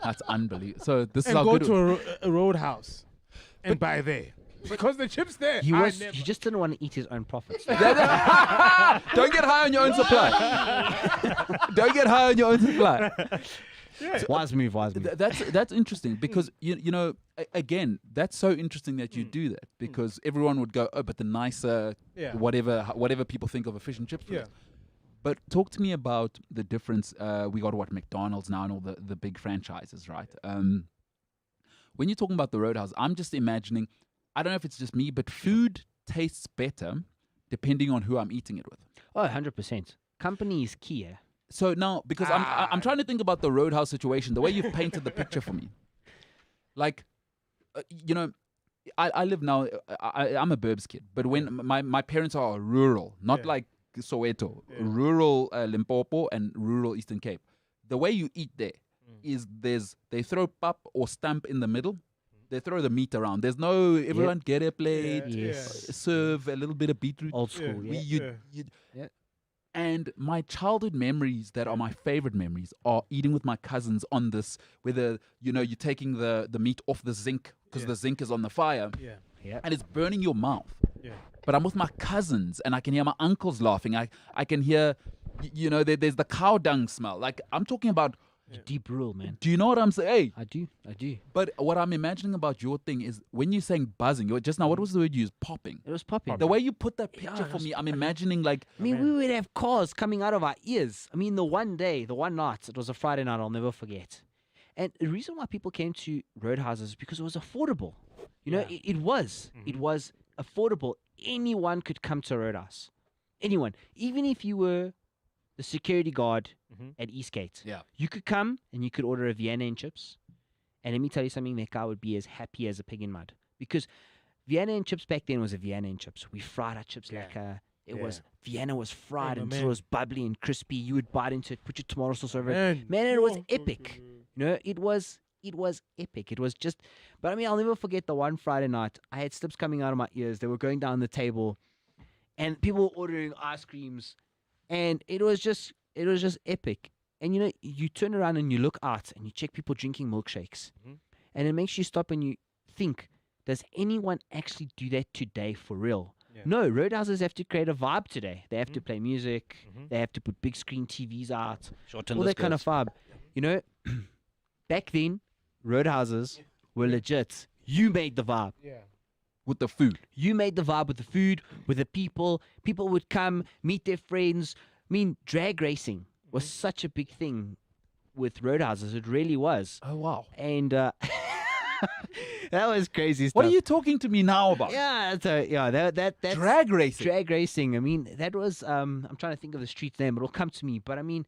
That's unbelievable. So this is and how go good. to a Roadhouse and buy there because the chips there. He I was never- he just didn't want to eat his own profits. Don't get high on your own supply. Don't get high on your own supply. Wise move, wise move. That's interesting because you know again that's so interesting that you do that because everyone would go, oh, but the nicer Yeah. whatever people think of a fish and chips place. Yeah. But talk to me about the difference. We got what McDonald's now and all the big franchises, right? When you're talking about the Roadhouse, I'm just imagining. I don't know if it's just me, but food tastes better depending on who I'm eating it with. Oh, 100%. Company is key. Eh? So now, because I'm trying to think about the Roadhouse situation, the way you've painted the picture for me. Like, you know, I live now, I'm a Burbs kid, but when my parents are rural, not Yeah. like Soweto, Yeah. rural Limpopo and rural Eastern Cape. The way you eat there is they throw pap or stamp in the middle. They throw the meat around. There's no, everyone get a plate, Yes. serve a little bit of beetroot. Old school, Yeah. yeah. You- And my childhood memories that are my favorite memories are eating with my cousins on this, whether, you know, you're taking the meat off the zinc because Yeah. the zinc is on the fire Yeah. Yeah. and it's burning your mouth. Yeah. But I'm with my cousins and I can hear my uncles laughing. I can hear, you know, there's the cow dung smell. Like I'm talking about, Deep rule, man. do you know what I'm saying? Hey, I do. but what I'm imagining about your thing is when you're saying buzzing, just now, what was the word you used? Popping. It was popping. The way you put that Yeah, picture it for was me, I'm imagining like, I mean, we would have cars coming out of our ears. I mean, the one night, it was a Friday night, I'll never forget. And the reason why people came to Roadhouses is because it was affordable. You know, Yeah. it was. It was affordable. Anyone could come to Roadhouse. Anyone. Even if you were the security guard at Eastgate. Yeah. You could come and you could order a Vienna and chips. And let me tell you something, that guy would be as happy as a pig in mud. Because Vienna and chips back then was a Vienna and chips. We fried our chips Yeah. like a It was Vienna was fried my until it man. was bubbly and crispy. You would bite into it, put your tomato sauce over it. Man, Man, it was epic. You know, it was epic. It was just, but I mean, I'll never forget the one Friday night. I had slips coming out of my ears. They were going down the table, and people were ordering ice creams, and it was just epic. And you know, you turn around and you look out and you check people drinking milkshakes, and it makes you stop and you think, does anyone actually do that today for real? Yeah. No, Roadhouses have to create a vibe today. They have to play music. They have to put big screen TVs out. Shorten All the that kind of vibe. You know, back then, Roadhouses were legit. You made the vibe. Yeah. With the food. You made the vibe with the food, with the people. People would come, meet their friends. I mean, drag racing was such a big thing with Roadhouses. It really was. Oh, wow. And that was crazy stuff. What are you talking to me now about? Yeah, that's Drag racing. drag racing. I mean, that was I'm trying to think of the street's name. It'll come to me. But I mean,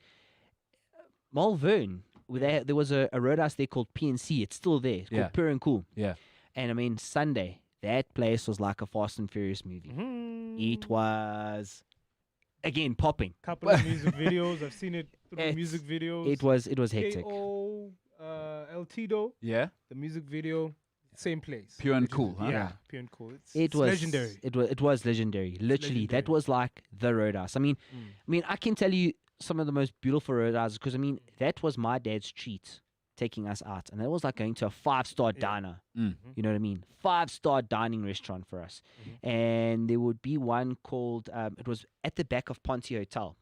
Malvern, there was a roadhouse there called PNC. It's still there. It's Yeah. called Pure and Cool. Yeah. And I mean, Sunday, that place was like a Fast and Furious movie. It was again popping. Couple of music videos. I've seen it through It's- music videos. It was hectic. K.O. El Tido, Yeah. the music video, same place. Pure and cool, huh? Yeah, pure and cool. It's It was legendary. It was legendary. Literally, that legendary. was like the roadhouse. I mean, I can tell you some of the most beautiful roadhouses because I mean that was my dad's treat, taking us out, and that was like going to a 5-star diner. Mm. You know what I mean? 5-star dining restaurant for us, and there would be one called. It was at the back of Ponte Hotel.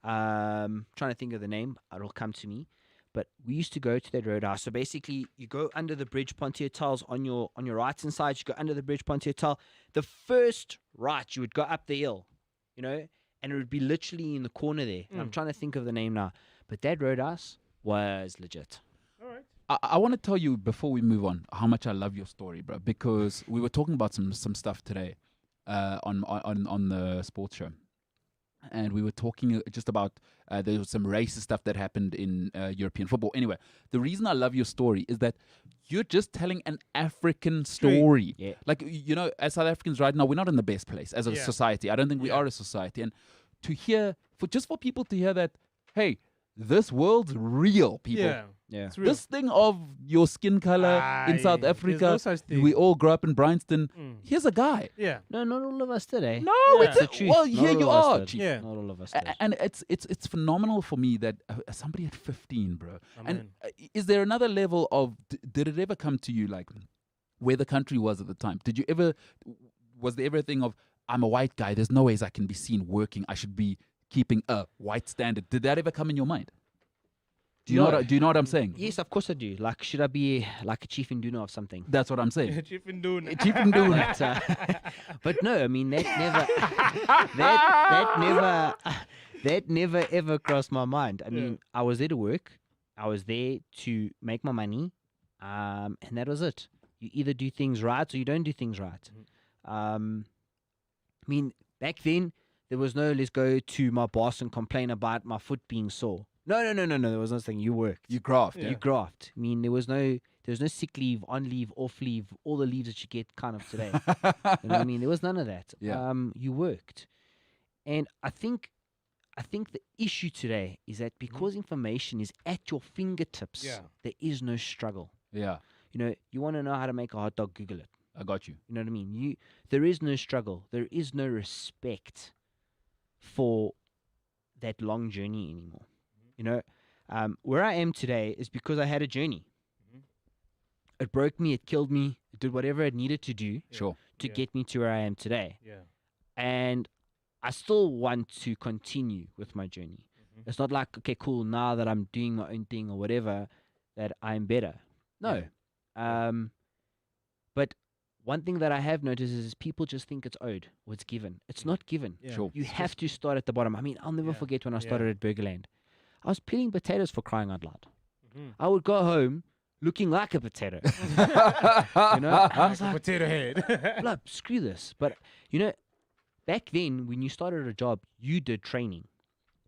Trying to think of the name. It'll come to me. But we used to go to that roadhouse. So basically, you go under the bridge, Ponte Hotel's on your right hand side. You go under the bridge, Ponte Hotel. The first right, you would go up the hill, you know, and it would be literally in the corner there. And I'm trying to think of the name now. But that roadhouse was legit. All right. I want to tell you before we move on how much I love your story, bro. Because we were talking about some stuff today, on the sports show, and we were talking just about there was some racist stuff that happened in European football. Anyway, the reason I love your story is that you're just telling an African story. Yeah. Like, you know, as South Africans right now, we're not in the best place as a Yeah. society. I don't think we are a society. And to hear, for people to hear that, hey, this world's real, people. Yeah. Yeah. It's real. This thing of your skin color in South Aye, Africa, there's no such thing. we all grew up in Bryanston. Mm. Here's a guy. Yeah. No, not all of us today. No, Yeah. it's It's the truth. well, Not here all you of us are, did. Chief. Yeah. Not all of us did. And it's phenomenal for me that somebody at 15, bro. And Amen. is there another level of did it ever come to you like where the country was at the time? Was there ever a thing of I'm a white guy, there's no ways I can be seen working, I should be keeping a white standard? Did that ever come in your mind? Do you know what I'm saying? Yes, of course I do. Like, should I be like a chief induna of something? That's what I'm saying. Chief and Dune. Chief and Dune. But no, I mean that never ever crossed my mind. I mean, I was there to work. I was there to make my money, and that was it. You either do things right or you don't do things right. I mean, back then there was no let's go to my boss and complain about my foot being sore. No. There was nothing. You worked. You graft. Yeah. You graft. I mean, there was no sick leave, on leave, off leave, all the leaves that you get kind of today. You know what I mean? There was none of that. Yeah. You worked. And I think the issue today is that because information is at your fingertips, Yeah. there is no struggle. Yeah, You know, you want to know how to make a hot dog, Google it. I got you. You know what I mean? There is no struggle. There is no respect for that long journey anymore. You know, where I am today is because I had a journey. It broke me. It killed me. It did whatever it needed to do Sure. to Yeah. get me to where I am today. Yeah. And I still want to continue with my journey. It's not like, okay, cool, now that I'm doing my own thing or whatever, that I'm better. No. But one thing that I have noticed is people just think it's owed or it's given. It's not given. Yeah. Sure. You have to start at the bottom. I mean, I'll never Yeah. forget when I Yeah. started at Burgerland. I was peeling potatoes for crying out loud. Mhm. I would go home looking like a potato. You know? I was Like a like, potato head. "Blood, screw this." But, you know, back then, when you started a job, you did training.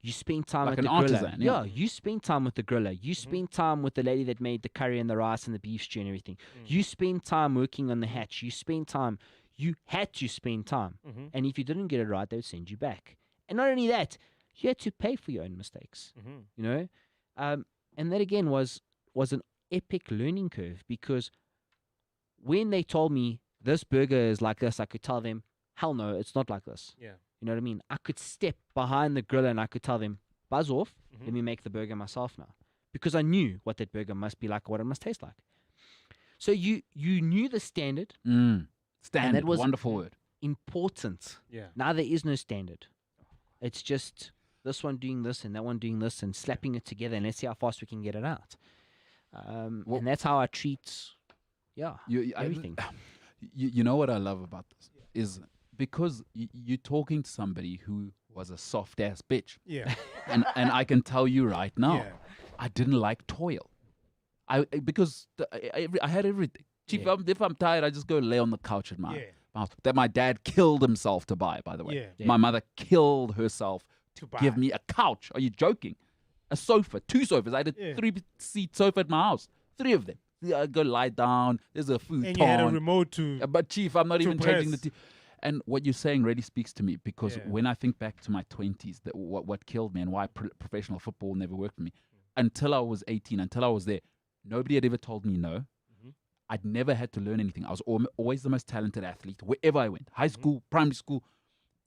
You spent time Like with an the griller. artisan, yeah. You spent time with the griller. You spent time with the lady that made the curry and the rice and the beef stew and everything. You spent time working on the hatch. You spent time. you had to spend time. Mm-hmm. And if you didn't get it right, they would send you back. And not only that, you had to pay for your own mistakes. Mm-hmm. You know, and that again was an epic learning curve, because when they told me this burger is like this, I could tell them, hell no, it's not like this. Yeah. You know what I mean? I could step behind the grill and I could tell them, buzz off, Mhm. let me make the burger myself now. Because I knew what that burger must be like, what it must taste like. So you knew the standard, Standard, was- wonderful word. important. Yeah. Now there is no standard. It's just this one doing this and that one doing this and slapping it together, and let's see how fast we can get it out. Well- And that's how I treat, everything. You know what I love about this is because you're talking to somebody who was a soft ass bitch, Yeah. and I can tell you right now, Yeah. I didn't like toil. Because I had everything. Chief, Yeah. if I'm tired, I just go lay on the couch at my Yeah. house. That my dad killed himself to buy, by the way. Yeah. Yeah. My mother killed herself To buy. give me a couch. Are you joking? A sofa, 2 sofas. I had a Yeah. 3-seat sofa at my house. 3 of them. I go lie down. There's a futon. And you had a remote to. But chief, I'm not to even changing the. press. And what you're saying really speaks to me, because Yeah. when I think back to my 20s, that what killed me and why professional football never worked for me, until I was 18, until I was there, nobody had ever told me no. Mhm. I'd never had to learn anything. I was always the most talented athlete wherever I went. High school, primary school.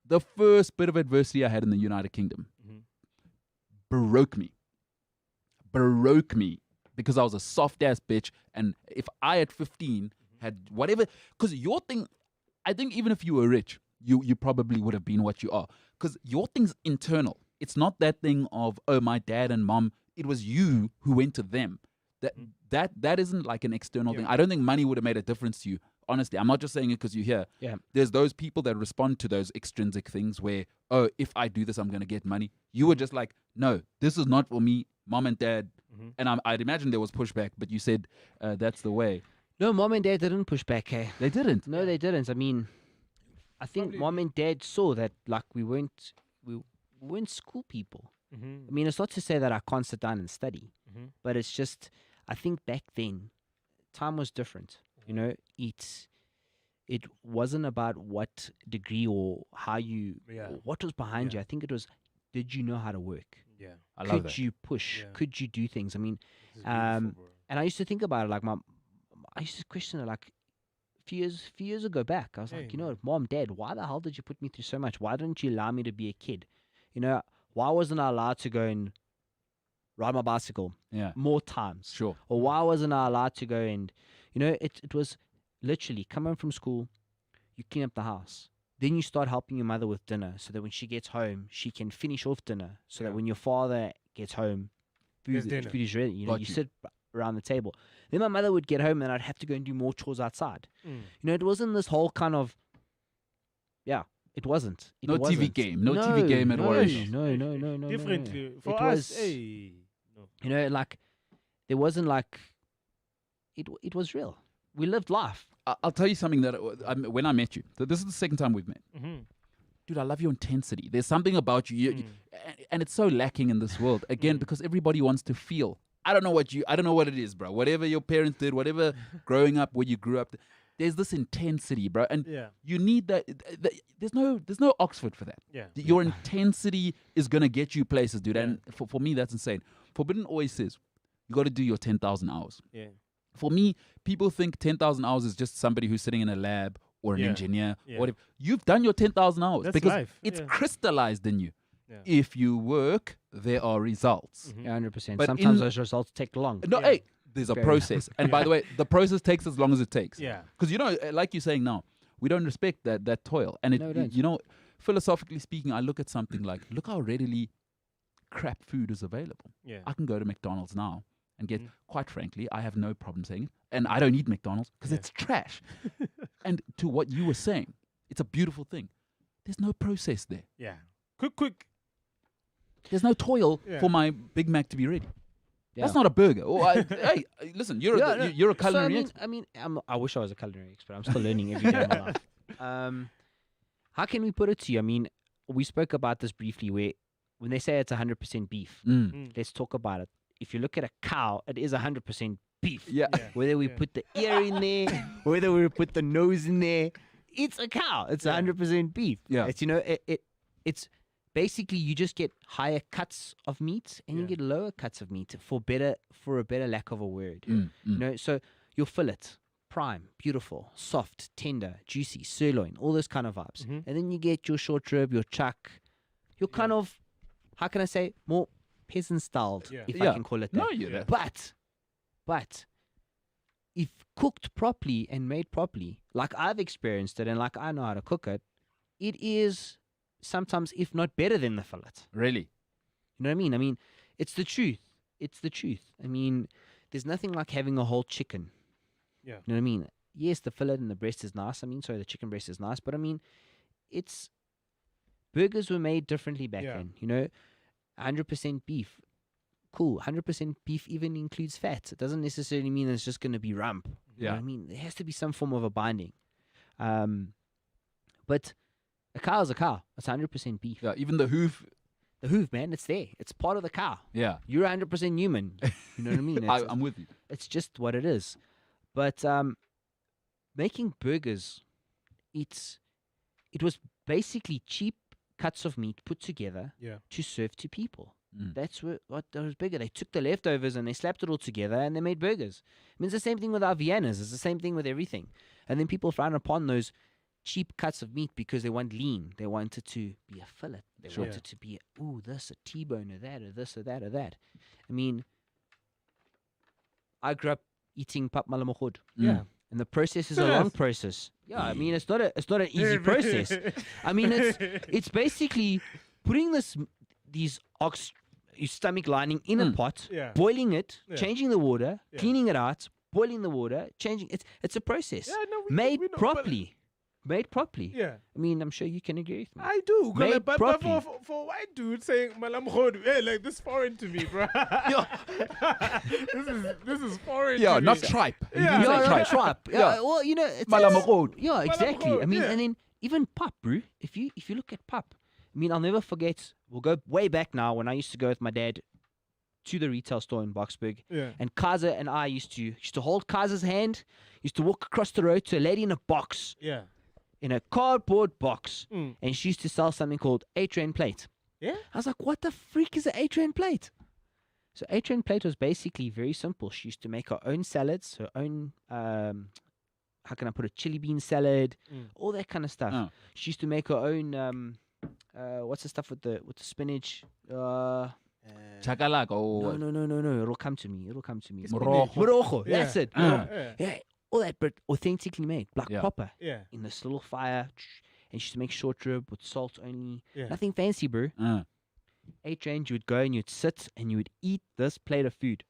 The first bit of adversity I had in the United Kingdom Mhm. broke me. Broke me because I was a soft ass bitch. And if I at 15 had whatever, because your thing, I think even if you were rich, you probably would have been what you are. Because your thing's internal. It's not that thing of, oh, my dad and mom. It was you who went to them. That isn't like an external thing. Yeah. I don't think money would have made a difference to you. Honestly, I'm not just saying it because you're here. Yeah. There's those people that respond to those extrinsic things where, oh, if I do this, I'm going to get money. You were just like, no, this is not for me, mom and dad. Mhm. And I'd imagine there was pushback, but you said that's the way. No, mom and dad didn't push back, hey. They didn't. No, they didn't. I mean, I think Probably- mom and dad saw that like we weren't school people. Mhm. I mean, it's not to say that I can't sit down and study, Mhm. but it's just I think back then time was different. You know, it wasn't about what degree or how you Yeah. or what was behind Yeah. you. I think it was, did you know how to work? Yeah. I love Could that. you push? Yeah. Could you do things? I mean, This is beautiful, Um, bro. and I used to think about it like I used to question it like a few years ago back. I was like, Hey, you know man. what, mom, dad, why the hell did you put me through so much? Why didn't you allow me to be a kid? You know, why wasn't I allowed to go and ride my bicycle Yeah, more times? sure. Or why wasn't I allowed to go and, you know, it was literally come home from school, you clean up the house. Then you start helping your mother with dinner so that when she gets home, she can finish off dinner so that Yeah. when your father gets home, There's food, dinner. food is ready. You know, Got you you. sit around the table. Then my mother would get home and I'd have to go and do more chores outside. Mm. You know, it wasn't this whole kind of, it wasn't. It No TV wasn't. game. No TV game at no, Orange. No. Differently. For It us, was- hey. No. You know, like, there wasn't like, it was real. We lived life. I'll tell you something that when I met you, this is the second time we've met. Mhm. Dude, I love your intensity. There's something about you, Mm. and it's so lacking in this world. Again, Mm. because everybody wants to feel. I don't know what it is, bro. Whatever your parents did, whatever growing up where you grew up, there's this intensity, bro, and Yeah. you need that. There's no Oxford for that. Yeah. Your intensity is gonna get you places, dude. Yeah. And for me, that's insane. Forbidden always says you got to do your 10,000 hours. Yeah. For me, people think 10,000 hours is just somebody who's sitting in a lab or an Yeah. engineer Yeah. or whatever. You've done your 10,000 hours That's because life. it's Yeah. crystallized in you. Yeah. If you work, there are results. Mhm. Yeah, 100%. But Sometimes in- those results take long. No, Yeah. hey, there's a Fair process. And by the way, the process takes as long as it takes. Yeah. Because, you know, like you're saying now, we don't respect that toil. And, No, we don't. you know, philosophically speaking, I look at something like, look how readily crap food is available. Yeah. I can go to McDonald's now and get, Mhm. quite frankly, I have no problem saying it. And I don't eat McDonald's because Yeah. it's trash. And to what you were saying, it's a beautiful thing. There's no process there. Yeah. Quick. There's no toil Yeah. for my Big Mac to be ready. Yeah. That's not a burger. Oh, hey, listen, you're Yeah, a, no, you're a So, culinary expert. I mean, I wish I was a culinary expert. I'm still learning every day of my life. How can we put it to you? I mean, we spoke about this briefly where when they say it's 100% beef, Mm. Mm. let's talk about it. If you look at a cow, it is 100% beef. Yeah. Yeah. Whether we Yeah. put the ear in there, whether we put the nose in there, it's a cow. It's Yeah. 100% beef. Yeah. It's it's basically you just get higher cuts of meat and you Yeah. get lower cuts of meat for a better lack of a word. Mm. So your fillet, prime, beautiful, soft, tender, juicy, sirloin, all those kind of vibes. Mhm. And then you get your short rib, your chuck, your kind of, how can I say, more peasant styled, Yeah. if Yeah. I can call it that. No, you're Yeah. that. But if cooked properly and made properly, like I've experienced it and like I know how to cook it, it is sometimes, if not better than the fillet. Really. You know what I mean? I mean, it's the truth. It's the truth. I mean, there's nothing like having a whole chicken. Yeah. You know what I mean? Yes, the fillet and the breast is nice. I mean, sorry, the chicken breast is nice. But I mean, burgers were made differently back Yeah. then. 100% beef. Cool. 100% beef even includes fat. It doesn't necessarily mean it's just going to be rump. You know Yeah. what I mean? There has to be some form of a binding. But a cow is a cow. It's 100% beef. Yeah. Even the hoof. The hoof, man, it's there. It's part of the cow. Yeah. You're 100% human. You know what I mean? I'm with you. It's just what it is. But making burgers, it was basically cheap cuts of meat put together Yeah. to serve to people. Mm. That's what was bigger. They took the leftovers and they slapped it all together and they made burgers. I mean, it's the same thing with our Viennas. It's the same thing with everything. And then people frown upon those cheap cuts of meat because they want lean. They want it to be a fillet. They Sure. want it to be, this, a T-bone or that, or this, or that, or that. I mean, I grew up eating pap malamokhod. Yeah. And the process is a long process. Yeah, I mean, it's not an easy process. I mean, it's basically putting these your stomach lining in a pot, Yeah. boiling it, Yeah. changing the water, Yeah. cleaning it out, boiling the water, changing it. It's a process. Yeah, no, Made we know, but- properly. Made properly. Yeah. I mean, I'm sure you can agree with me. I do. Made But properly. for white dude saying malam khod, hey, like this foreign to me, bro. this is foreign. Yeah. to Not me. tripe. You Yeah. didn't say Yeah, tripe. tripe. Yeah. Yeah, well, it's Malamokhod. Yeah, exactly. I Malamokhod, mean, yeah. and then even pap, bro. If you look at pap, I mean, I'll never forget. We'll go way back now when I used to go with my dad to the retail store in Boksburg, Yeah. and Kaiser and I used to hold Kaiser's hand. Used to walk across the road to a lady in a box, Yeah. in a cardboard box, Mm. and she used to sell something called A-train plate. Yeah. I was like, what the freak is an A-train plate? So A-train plate was basically very simple. She used to make her own salads, her own, how can I put it, chili bean salad, all that kind of stuff. Oh. She used to make her own, what's the stuff with the spinach? Chakalaka or No. It'll come to me. Morogo. Morogo. Yeah. That's it. Yeah. Yeah, all that, but authentically made, like Yeah. proper, Yeah. in this little fire. And she used to make short rib with salt only. Yeah. Nothing fancy, bro. 8 range, you would go and you'd sit and you would eat this plate of food.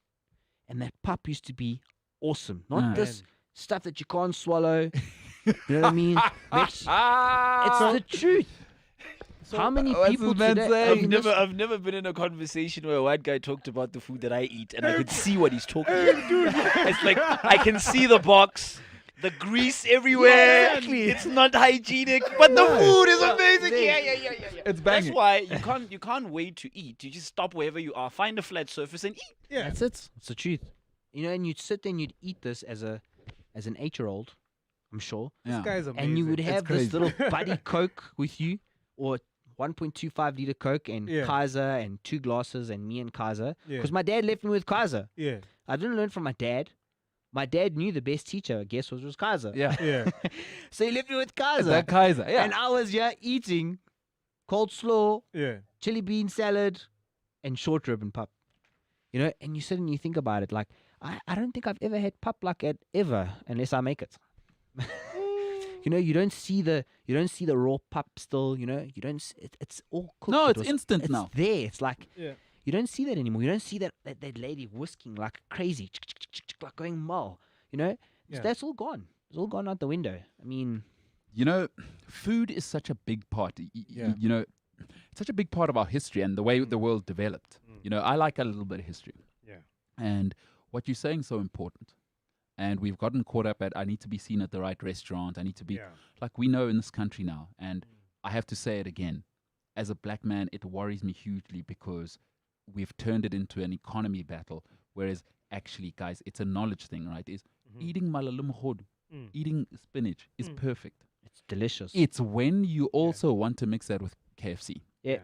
And that pap used to be awesome. Not this stuff that you can't swallow. You know what I mean? It's the truth. How many what's people this man today? saying? I've never been in a conversation where a white guy talked about the food that I eat and I could see what he's talking about. It's like I can see the box, the grease everywhere. Yeah, exactly. It's not hygienic, but the food is amazing. They- Yeah. It's That's banging. why you can't wait to eat. You just stop wherever you are, find a flat surface and eat. Yeah. That's it. It's the truth. And you'd sit there and you'd eat this as an 8-year-old, I'm sure. This Yeah. guy's amazing. And you would have this crazy. little buddy Coke with you, or 1.25 liter Coke and Yeah. Kaiser and 2 glasses and me and Kaiser. Yeah. Because my dad left me with Kaiser. Yeah. I didn't learn from my dad. My dad knew the best teacher, I guess, was Kaiser. Yeah. Yeah. So he left me with Kaiser. That Kaiser. Yeah. And I was here eating cold slaw, Yeah. chili bean salad, and short rib and pap. And you sit and you think about it. Like, I don't think I've ever had pap like it ever, unless I make it. You don't see the raw pap still. You don't. It's all cooked. No, It it's was- instant it's now. there. It's like Yeah. you don't see that anymore. You don't see that lady whisking like crazy, like going mull. So Yeah. that's all gone. It's all gone out the window. I mean, Food is such a big part. Yeah. It's such a big part of our history and the way the world developed. I like a little bit of history. Yeah. And what you're saying is so important. And we've gotten caught up at, I need to be seen at the right restaurant. I need to be, Yeah. like we know in this country now. And I have to say it again. As a black man, it worries me hugely because we've turned it into an economy battle. Whereas actually, guys, it's a knowledge thing, right? Eating malalumhod, eating spinach is perfect. It's delicious. It's when you also want to mix that with KFC. Yeah.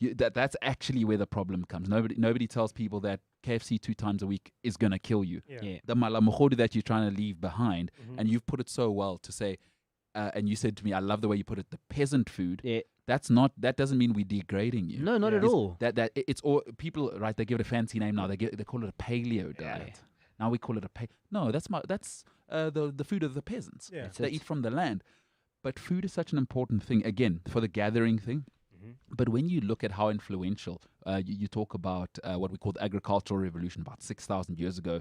That's actually where the problem comes. Nobody tells people that KFC 2 times a week is going to kill you. Yeah. The malamogodu that you're trying to leave behind, Mhm. and you've put it so well to say, and you said to me, I love the way you put it, the peasant food. Yeah. That doesn't mean we're degrading you. No, not Yeah. at all. It's all people, right? They give it a fancy name now. They call it a paleo diet. Now we call it no. That's the food of the peasants. Yeah. That's They it. eat from the land. But food is such an important thing, again, for the gathering thing. Mhm. But when you look at how influential, you talk about what we call the agricultural revolution about 6,000 years ago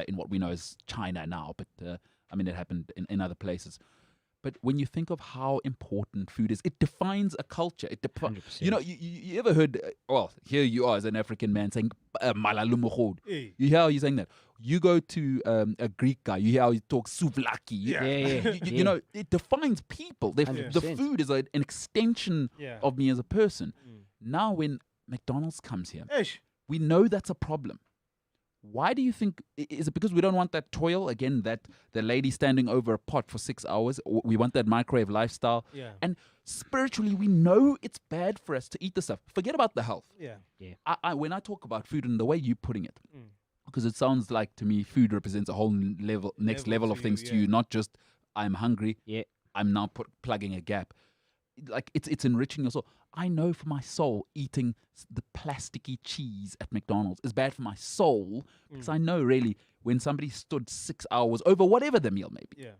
in what we know as China now. But I mean, it happened in other places. But when you think of how important food is, it defines a culture. It 100%. You know, you ever heard, well, here you are as an African man saying, "Malalumogod." Hey. You hear how he's saying that. You go to a Greek guy, you hear how he talks souvlaki. Yeah. You know, it defines people. The 100%. food is an extension Yeah. of me as a person. Mm. Now, when McDonald's comes here, Eish. we know that's a problem. Why do you think? Is it because we don't want that toil again? That the lady standing over a pot for 6 hours. We want that microwave lifestyle. Yeah. And spiritually, we know it's bad for us to eat this stuff. Forget about the health. Yeah. When I talk about food and the way you're putting it, Mm. because it sounds like to me food represents a whole next Level level of to things you, to yeah. you, not just I'm hungry. Yeah. I'm now plugging a gap. Like it's enriching your soul. I know for my soul, eating the plasticky cheese at McDonald's is bad for my soul because I know really when somebody stood 6 hours over whatever the meal may be, Yeah.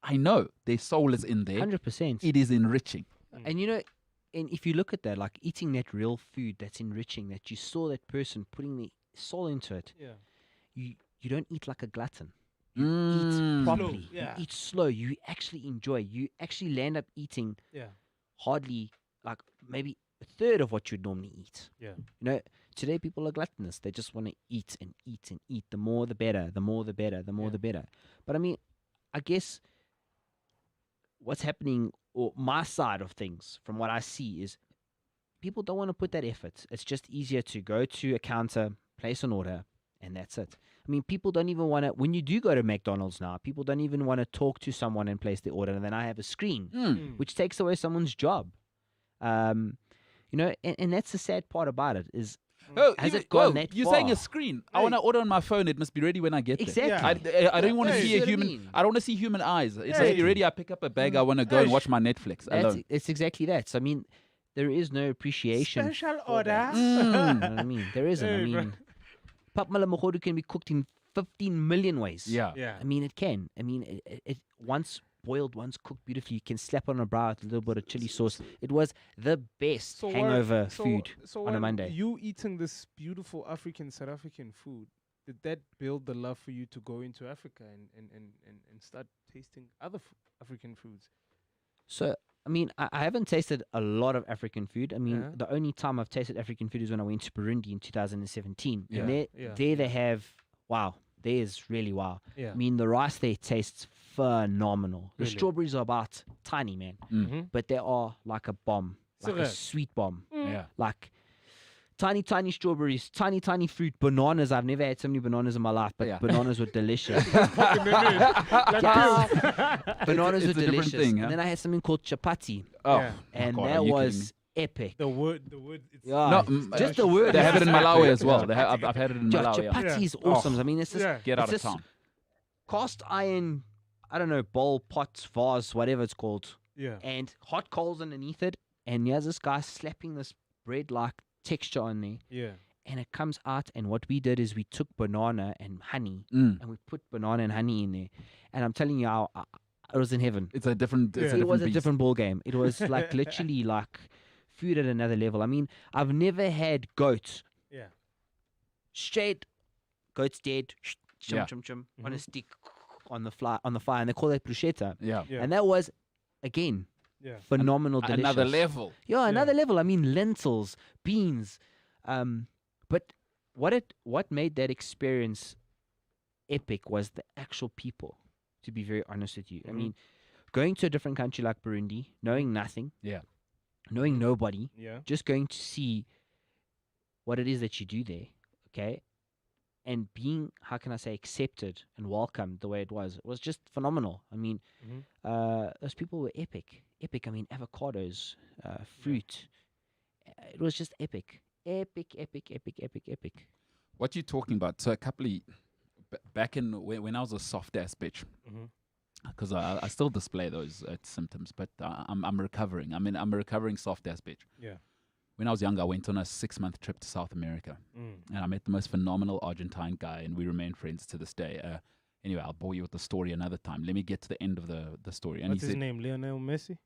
I know their soul is in there. 100%. It is enriching. And you know, and if you look at that, like eating that real food that's enriching, that you saw that person putting the soul into it, Yeah. you don't eat like a glutton. Mm. Eat properly. yeah. You eat slow. You actually enjoy. You actually land up eating Yeah. hardly like maybe a third of what you'd normally eat. Yeah. You know, today people are gluttonous. They just want to eat and eat and eat. The more the better. The more the better. The more Yeah. the better. But I mean, I guess what's happening, or my side of things, from what I see, is people don't want to put that effort. It's just easier to go to a counter, place an order, and that's it. I mean, people don't even want to, when you do go to McDonald's now, people don't even want to talk to someone and place the order. And then I have a screen, Mm. which takes away someone's job. You know, and that's the sad part about it is, Oh, Has even- it gone whoa, that you're saying far? a screen. I Hey. want to order on my phone. It must be ready when I get exactly. there. I don't want to Hey. see See a what I human. mean? I don't want to see human eyes. It's Hey. already ready. I pick up a bag. I want to go and Hey. watch my Netflix alone. It's exactly that. So, I mean, there is no appreciation. Special for order. that. Mm. You know what I mean? There isn't. I Hey, bro. mean, pap malamogodu can be cooked in 15 million ways. Yeah. Yeah. I mean, it can. I mean, it once boiled, once cooked beautifully. You can slap on a brow with a little bit of chili sauce. It was the best So hangover so, food so on a when Monday. You eating this beautiful South African food, did that build the love for you to go into Africa and start tasting other African foods? So, I mean, I haven't tasted a lot of African food. I mean, Uh-huh. the only time I've tasted African food is when I went to Burundi in 2017. Yeah. And there, Yeah. there they have, wow, there's really wow. Yeah. I mean, the rice there tastes phenomenal. The Really? strawberries are about tiny, man, Mm-hmm. but they are like a bomb, like a Correct. sweet bomb. Yeah. Like tiny, tiny strawberries, tiny, tiny fruit, bananas. I've never had so many bananas in my life, but Yeah. bananas were delicious. Popping them in. Like Yes. pills. Bananas it's were a different delicious. thing, huh? And then I had something called chapati, Oh, Yeah. my and God, are that you kidding was me? epic. the word. It's Yeah, No, just the word. They have it in Malawi as well. Yeah. I've had it in Yeah, Malawi. Yeah. chapati Yeah. is awesome. Oh. I mean, it's just yeah. Get out It's of just- town. cast iron, I don't know, bowl, pot, vase, whatever it's called, Yeah. and hot coals underneath it. And here's this guy slapping this bread-like texture on there, Yeah. and it comes out. And what we did is we took banana and honey, Mm. and we put banana and honey in there. And I'm telling you, it was in heaven. It's a different. It's Yeah. a It was a beast. different ball game. It was like literally like food at another level. I mean, I've never had goat Yeah. straight. Goat's dead. Chum Yeah. chum chum on a Mhm. stick on the fire, and they call that bruschetta. Yeah. Yeah. And that was again Yeah. phenomenal, delicious. Another level. Yeah, another level. I mean, lentils, beans. But what made that experience epic was the actual people. To be very honest with you, I Mhm. mean, going to a different country like Burundi, knowing nothing, Yeah. knowing nobody, Yeah. just going to see what it is that you do there. Okay, and being, how can I say, accepted and welcomed the way it was just phenomenal. I mean, those people were epic. I mean, avocados, fruit. It was just epic. Epic. What you talking about? So a couple of back in when I was a soft ass bitch, because I still display those symptoms, but I'm recovering. I'm a recovering soft ass bitch. Yeah. When I was younger, I went on a 6-month trip to South America, and I met the most phenomenal Argentine guy, and we remain friends to this day. Anyway, I'll bore you with the story another time. Let me get to the end of the story. And What's he his said, name? Lionel Messi?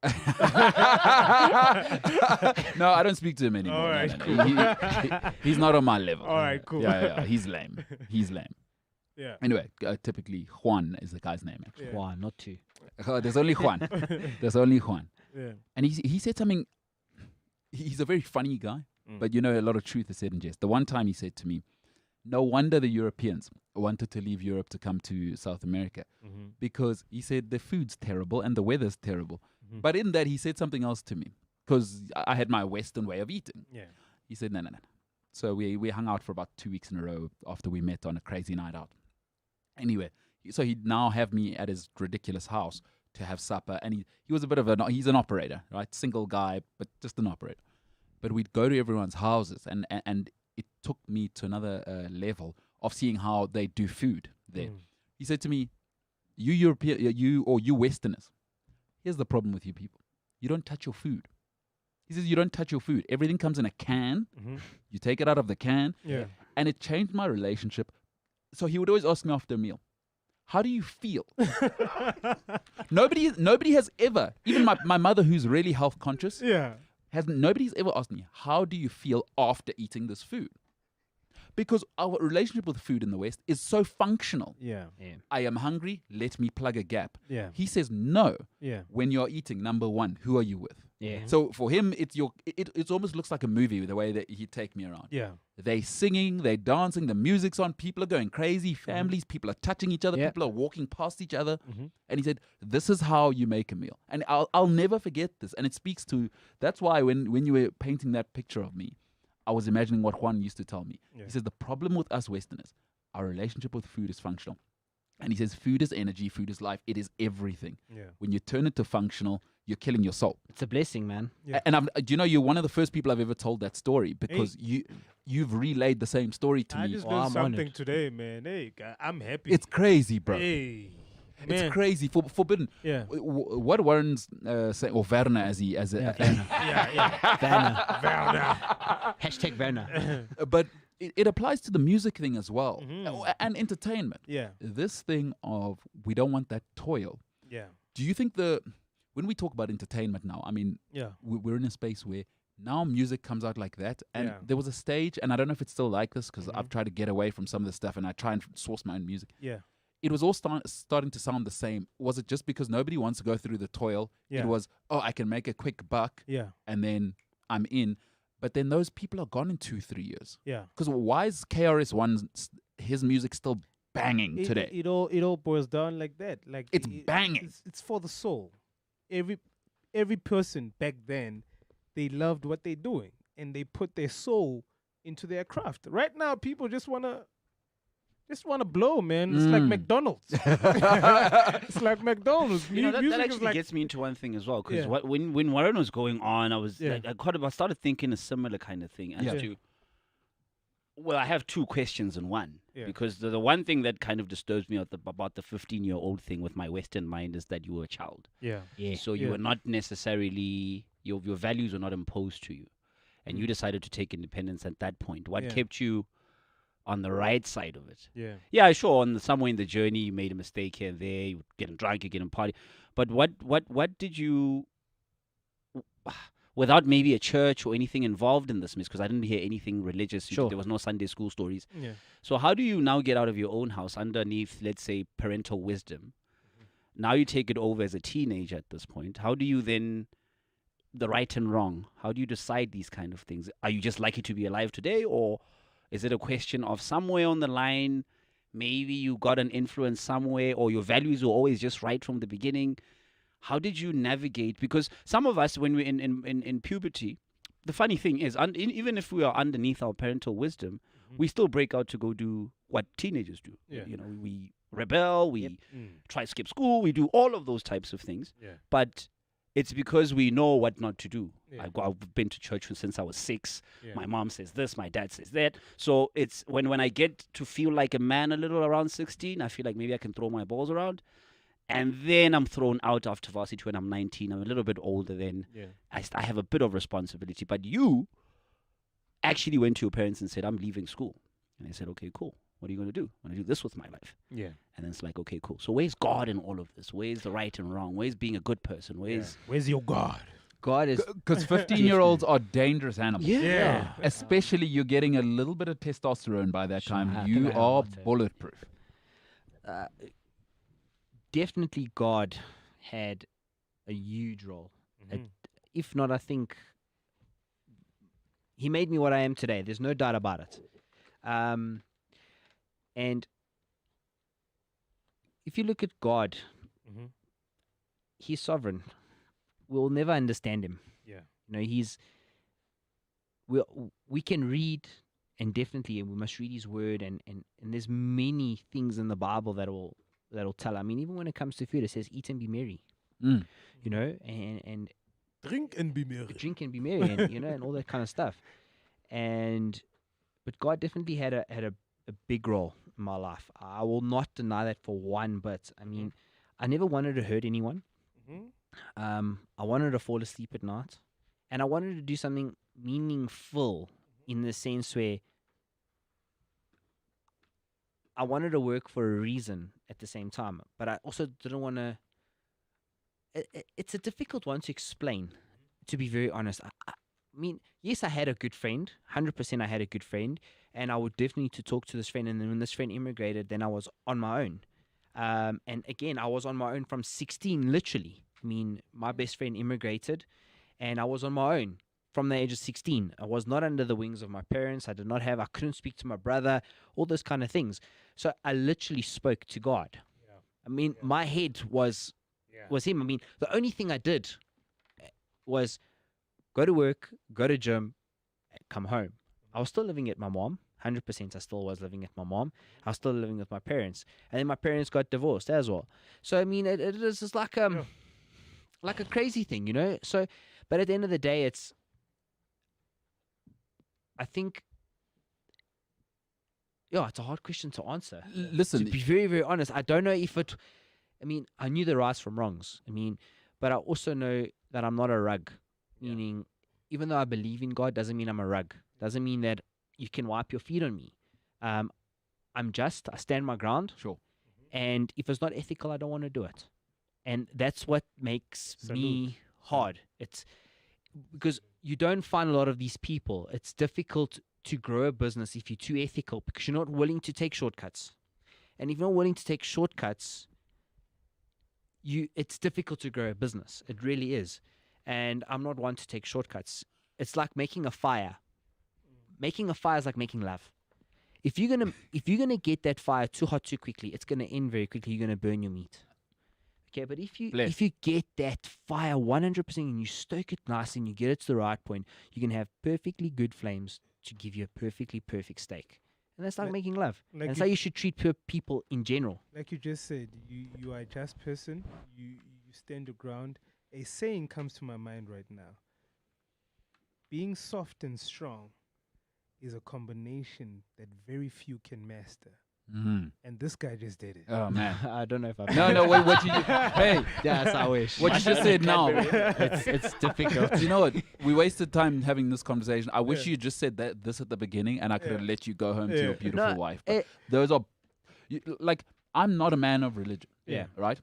no, I don't speak to him anymore. All right, No. He's not on my level. All right, cool. Yeah. He's lame. Yeah. Anyway, typically Juan is the guy's name. Actually, Yeah. Wow, not two. there's only Juan. There's only Juan. Yeah. And he said something. He's a very funny guy, but a lot of truth is said in jest. The one time he said to me, "No wonder the Europeans wanted to leave Europe to come to South America, because," he said, "the food's terrible and the weather's terrible." But in that, he said something else to me, because I had my Western way of eating. Yeah. He said, no. So we hung out for about 2 weeks in a row after we met on a crazy night out. Anyway, so he'd now have me at his ridiculous house to have supper. And he was a bit of he's an operator, right? Single guy, but just an operator. But we'd go to everyone's houses, and it took me to another level of seeing how they do food there. He said to me, "You European, you Westerners, here's the problem with you people. You don't touch your food." He says, "You don't touch your food. Everything comes in a can. You take it out of the can." Yeah. And it changed my relationship. So he would always ask me after a meal, "How do you feel?" Nobody has ever, even my mother, who's really health conscious, Yeah. nobody's ever asked me, "How do you feel after eating this food?" Because our relationship with food in the West is so functional. Yeah. I am hungry, let me plug a gap. Yeah. He says, no. Yeah. When you're eating, number one, who are you with? Yeah. So for him, it almost looks like a movie, the way that he'd take me around. Yeah. They singing, they dancing, the music's on, people are going crazy, families, people are touching each other, Yeah. people are walking past each other. And he said, this is how you make a meal. And I'll never forget this. And it speaks to, that's why when you were painting that picture of me, I was imagining what Juan used to tell me. Yeah. He says, the problem with us Westerners, our relationship with food is functional. And he says, food is energy, food is life, it is everything. Yeah. When you turn it to functional, you're killing your soul. It's a blessing, man. Yeah. And you're one of the first people I've ever told that story, because you've relayed the same story to I me. just Oh, learned I'm something honored. today, man. Hey, I'm happy. It's crazy, bro. Hey. It's Man. crazy. Forbidden. Yeah. What Warren's saying, or Werner as Yeah, Werner. Yeah. Werner. Werner. Hashtag Werner. but it applies to the music thing as well, Mhm. and entertainment. Yeah. This thing of we don't want that toil. Yeah. Do you think when we talk about entertainment now, I mean, Yeah. we're in a space where now music comes out like that, and Yeah. there was a stage, and I don't know if it's still like this, because I've tried to get away from some of the stuff, and I try and source my own music. Yeah. It was all starting to sound the same. Was it just because nobody wants to go through the toil? Yeah. It was, I can make a quick buck, Yeah. and then I'm in. But then those people are gone in 2-3 years. Yeah. Because why is KRS-One, his music still banging today? It all boils down like that. Like It's banging. It's for the soul. Every person back then, they loved what they're doing, and they put their soul into their craft. Right now, people just wanna blow, man. It's like McDonald's. It's like McDonald's. You know, that Music is actually like, gets me into one thing as well, because Yeah. when Warren was going on, I was Yeah. I started thinking a similar kind of thing as Yeah. to. Well, I have two questions in one, Yeah. because the one thing that kind of disturbs me about the 15-year-old thing with my Western mind is that you were a child, yeah, Yeah. so you Yeah. were not necessarily your values were not imposed to you, and you decided to take independence at that point. What Yeah. kept you on the right side of it? yeah, Yeah, sure. Somewhere in the journey, you made a mistake here and there. You getting drunk, you getting party. But what did you, without maybe a church or anything involved in this, because I didn't hear anything religious. Sure. There was no Sunday school stories. yeah. So how do you now get out of your own house underneath, let's say, parental wisdom? Now you take it over as a teenager at this point. How do you then, the right and wrong, how do you decide these kind of things? Are you just lucky to be alive today, or is it a question of somewhere on the line, maybe you got an influence somewhere, or your values were always just right from the beginning? How did you navigate? Because some of us, when we're in puberty, the funny thing is, even if we are underneath our parental wisdom, we still break out to go do what teenagers do. Yeah. You know, we rebel, we Yep. try to skip school, we do all of those types of things. Yeah. But it's because we know what not to do. Yeah. I've been to church since I was 6. Yeah. My mom says this, my dad says that. So it's when I get to feel like a man a little around 16, I feel like maybe I can throw my balls around. And then I'm thrown out after varsity when I'm 19. I'm a little bit older then. Yeah. I have a bit of responsibility. But you actually went to your parents and said, I'm leaving school. And they said, okay, cool. What are you going to do? I'm going to do this with my life. Yeah. And then it's like, okay, cool. So where's God in all of this? Where's the right and wrong? Where's being a good person? Where's... Where's your God? God is Because 15-year-olds are dangerous animals. Yeah. Especially you're getting a little bit of testosterone by that Sure, time. I You think I are have to. bulletproof. definitely God had a huge role. Mhm. If not, I think he made me what I am today. There's no doubt about it. And if you look at God, Mhm. he's sovereign. We'll never understand him. Yeah. You know, we can read, and definitely we must read his word, and there's many things in the Bible that'll tell. I mean, even when it comes to food, it says eat and be merry. Mm. You know, and Drink and be merry. drink and be merry, and you know, and all that kind of stuff. But God definitely had a big role in my life. I will not deny that for one bit. I mean, I never wanted to hurt anyone. Mhm. I wanted to fall asleep at night, and I wanted to do something meaningful in the sense where I wanted to work for a reason at the same time, but I also didn't want to. It's a difficult one to explain, to be very honest. I mean, yes, I had a good friend, 100%. I had a good friend, and I would definitely to talk to this friend. And then when this friend immigrated, then I was on my own. And again, I was on my own from 16, literally. I mean, my best friend immigrated, and I was on my own from the age of 16. I was not under the wings of my parents. I couldn't speak to my brother, all those kind of things. So I literally spoke to God. Yeah. I mean, my head was him. I mean, the only thing I did was go to work, go to gym, come home. I was still living at my mom. 100% I still was living at my mom. I was still living with my parents. And then my parents got divorced as well. So, I mean, it is just like a crazy thing, you know? So, but at the end of the day, I think, it's a hard question to answer. Listen, To be very, very honest, I don't know if I knew the rights from wrongs. I mean, but I also know that I'm not a rug. Meaning, even though I believe in God, doesn't mean I'm a rug. Doesn't mean that you can wipe your feet on me. I'm just, I stand my ground. sure. And if it's not ethical, I don't want to do it. And that's what makes me hard. It's because you don't find a lot of these people. It's difficult to grow a business if you're too ethical because you're not willing to take shortcuts. And if you're not willing to take shortcuts, it's difficult to grow a business. It really is. And I'm not one to take shortcuts. It's like making a fire. Making a fire is like making love. If you're gonna get that fire too hot too quickly, it's gonna end very quickly. You're gonna burn your meat. Okay, but if you get that fire 100% and you stoke it nice and you get it to the right point, you can have perfectly good flames to give you a perfectly perfect steak. And that's like making love. like That's you- how you should treat people in general. Like you just said, you are a just person. You stand your ground. A saying comes to my mind right now. Being soft and strong is a combination that very few can master. Mhm. And this guy just did it. Oh, man. I don't know if I've No, wait, what you... Hey, Yes, I wish. what you just said now... it's difficult. You know what? We wasted time having this conversation. I wish Yeah. you just said this at the beginning, and I could have Yeah. let you go home to Yeah. your beautiful No, wife. But eh, those are, like, I'm not a man of religion. Yeah. Right.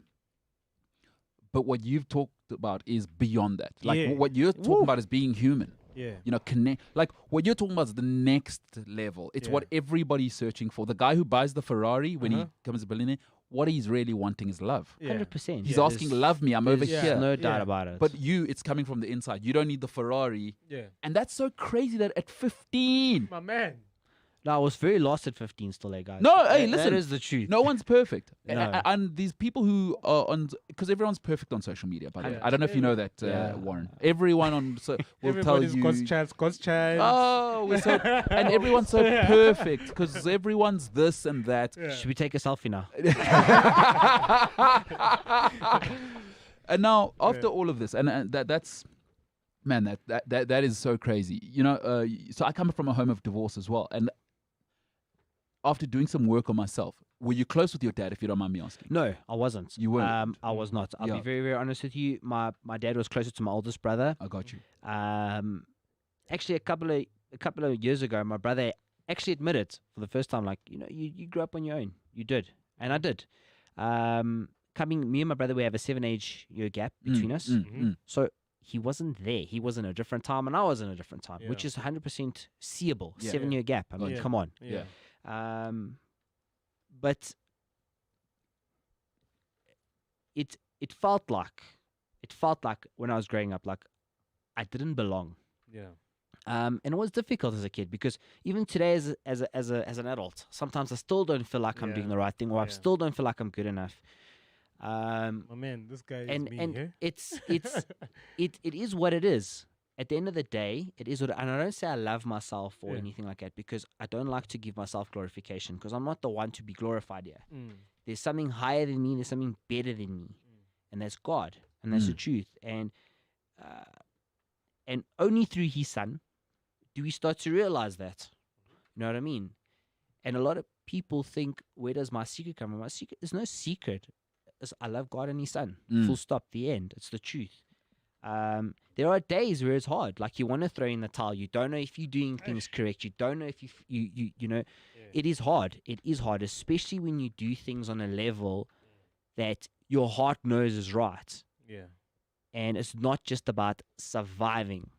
But what you've talked about is beyond that. Like Yeah. what you're talking Woo. about is being human. Yeah. You know, connect. Like what you're talking about is the next level. It's Yeah. what everybody's searching for. The guy who buys the Ferrari when he Uh-huh. becomes a billionaire, what he's really wanting is love. Yeah. 100%. He's Yeah. asking, "Love me. I'm over There's here." no doubt Yeah. about it. But it's coming from the inside. You don't need the Ferrari. Yeah. And that's so crazy that at 15, My man. No, I was very lost at 15 still there, guys. No, hey, That listen. is the truth. No one's perfect. No. And these people who are on, because everyone's perfect on social media, by the way. Yeah. I don't know if you know that, Yeah. Warren. Everyone on will tell Everybody's you. God's child. Oh, we're so, and everyone's so perfect because everyone's this and that. Yeah. Should we take a selfie now? And now, after all of this, and that's, man, that is so crazy. You know, so I come from a home of divorce as well. And after doing some work on myself, were you close with your dad, if you don't mind me asking? No, I wasn't. You weren't? I was not. I'll Yeah. be very, very honest with you. My dad was closer to my oldest brother. I got you. Actually, a couple of years ago, my brother actually admitted for the first time, like, you grew up on your own. You did, and I did. Me and my brother, we have a 7-year gap between us. So he wasn't there. He was in a different time, and I was in a different time, which Yeah. is 100% seeable. Yeah. 7-year gap. I mean, Yeah. come on. Yeah. But it felt like when I was growing up, like I didn't belong. Yeah. And it was difficult as a kid because even today as an adult, sometimes I still don't feel like I'm Yeah. doing the right thing, or I Yeah. still don't feel like I'm good enough. My man, this guy is And me, and eh? it is what it is. At the end of the day, it is what. And I don't say I love myself or Yeah. anything like that, because I don't like to give myself glorification, because I'm not the one to be glorified here. There's something higher than me. There's something better than me, and that's God, and that's the truth. And only through His Son do we start to realize that. You know what I mean? And a lot of people think, where does my secret come from? My secret, there's no secret. I love God and His Son. Full stop. The end. It's the truth. There are days where it's hard. Like you want to throw in the towel. You don't know if you're doing things correct. You don't know if you know. It is hard. It is hard, especially when you do things on a level that your heart knows is right. Yeah. And it's not just about surviving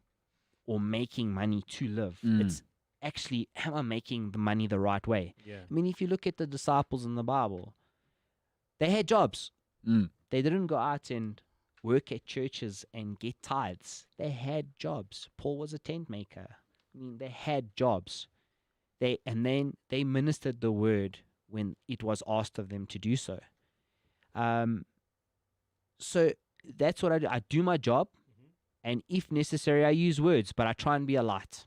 or making money to live. It's actually, am I making the money the right way? Yeah. I mean, if you look at the disciples in the Bible, they had jobs. They didn't go out and work at churches and get tithes. They had jobs. Paul was a tent maker. I mean, they had jobs. And then they ministered the word when it was asked of them to do so. So that's what I do. I do my job, and if necessary, I use words, but I try and be a light.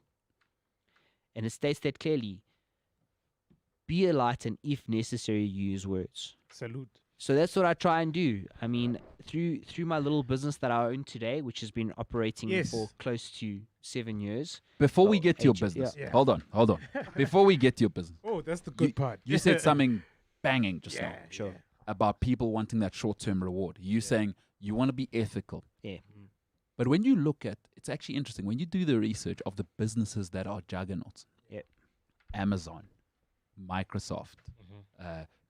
And it states that clearly. Be a light, and if necessary, use words. Salute. So that's what I try and do. I mean, through my little business that I own today, which has been operating Yes. for close to 7 years. Before we Oh, get to your 8 years, business, yeah. hold on. Before we get to your business, Oh, that's the good part. you said something banging just now Sure. about people wanting that short-term reward. You saying you want to be ethical. Yeah. But when you look at, it's actually interesting, when you do the research of the businesses that are juggernauts, Yep. Amazon, Microsoft,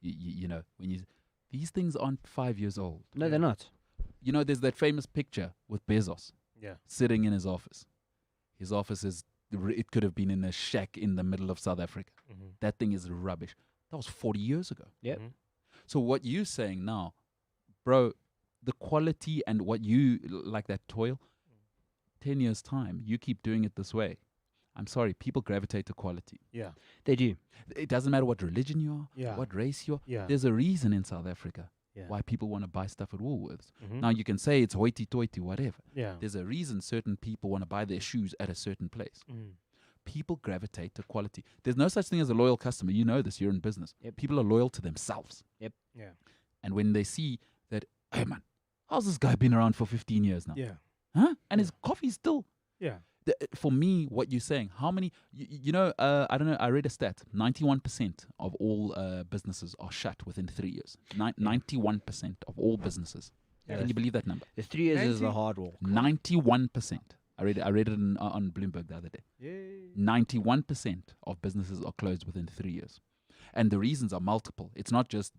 you know, these things aren't 5 years old. No, they're not. You know, there's that famous picture with Bezos Yeah. sitting in his office. His office it could have been in a shack in the middle of South Africa. That thing is rubbish. That was 40 years ago. Yep. So what you're saying now, bro, the quality and what you, like that toil, 10 years time, you keep doing it this way. I'm sorry, people gravitate to quality. Yeah. They do. It doesn't matter what religion you are, Yeah. what race you are. Yeah. There's a reason in South Africa Yeah. why people want to buy stuff at Woolworths. Mhm. Now you can say it's hoity-toity, whatever. Yeah. There's a reason certain people want to buy their shoes at a certain place. People gravitate to quality. There's no such thing as a loyal customer. You know this. You're in business. Yep. People are loyal to themselves. Yep. Yeah. And when they see that, hey man, how's this guy been around for 15 years now? Yeah. Huh? And his coffee's still. Yeah. For me, what you're saying, how many, you know, I don't know, I read a stat, 91% of all businesses are shut within 3 years. 91% of all businesses. Yeah. Can you believe that number? The 3 years is the 90? hard walk. 91%. I read it on Bloomberg the other day. Yeah. 91% of businesses are closed within 3 years. And the reasons are multiple. It's not just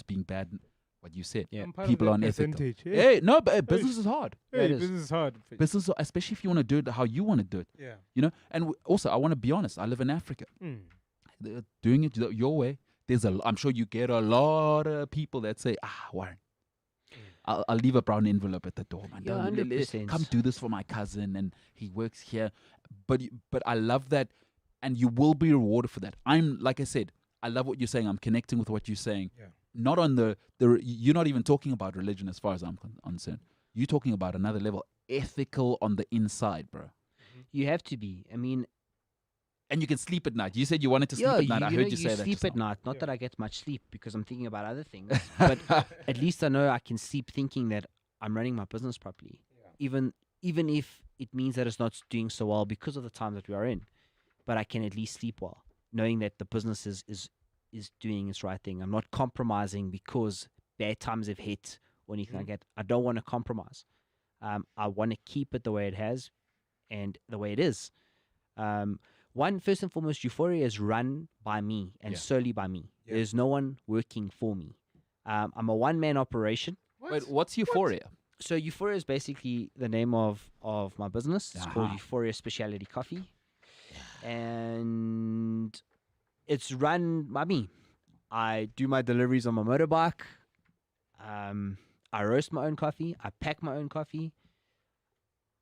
being bad, what you said. Yeah. I'm part of People that are unethical. percentage. Yeah. Hey, no, but business is hard. Yeah, it Hey, is. business is hard. Business, especially if you want to do it how you want to do it. Yeah. You know, and also I want to be honest. I live in Africa. They're doing it your way. I'm sure you get a lot of people that say, Warren, I'll leave a brown envelope at the door, man. Yeah, Don't- 100%. Come do this for my cousin, and he works here. But I love that and you will be rewarded for that. I'm like I said, I love what you're saying. I'm connecting with what you're saying. Yeah. Not on the you're not even talking about religion as far as I'm concerned. You're talking about another level, ethical on the inside, bro. You have to be. I mean, And you can sleep at night. You said you wanted to sleep yeah, at night. I you heard know, you say that. sleep just at now. night. Not Yeah. that I get much sleep because I'm thinking about other things, but at least I know I can sleep thinking that I'm running my business properly. Yeah. Even if it means that it's not doing so well because of the time that we are in, but I can at least sleep well, knowing that the business is doing its right thing. I'm not compromising because bad times have hit or anything like that. I don't want to compromise. I want to keep it the way it has and the way it is. One, first and foremost, Euphoria is run by me and Yeah. solely by me. Yeah. There's no one working for me. I'm a one-man operation. Wait, what's Euphoria? So Euphoria is basically the name of my business. It's called Uh-huh. Euphoria Specialty Coffee. And it's run by me. I do my deliveries on my motorbike. I roast my own coffee. I pack my own coffee.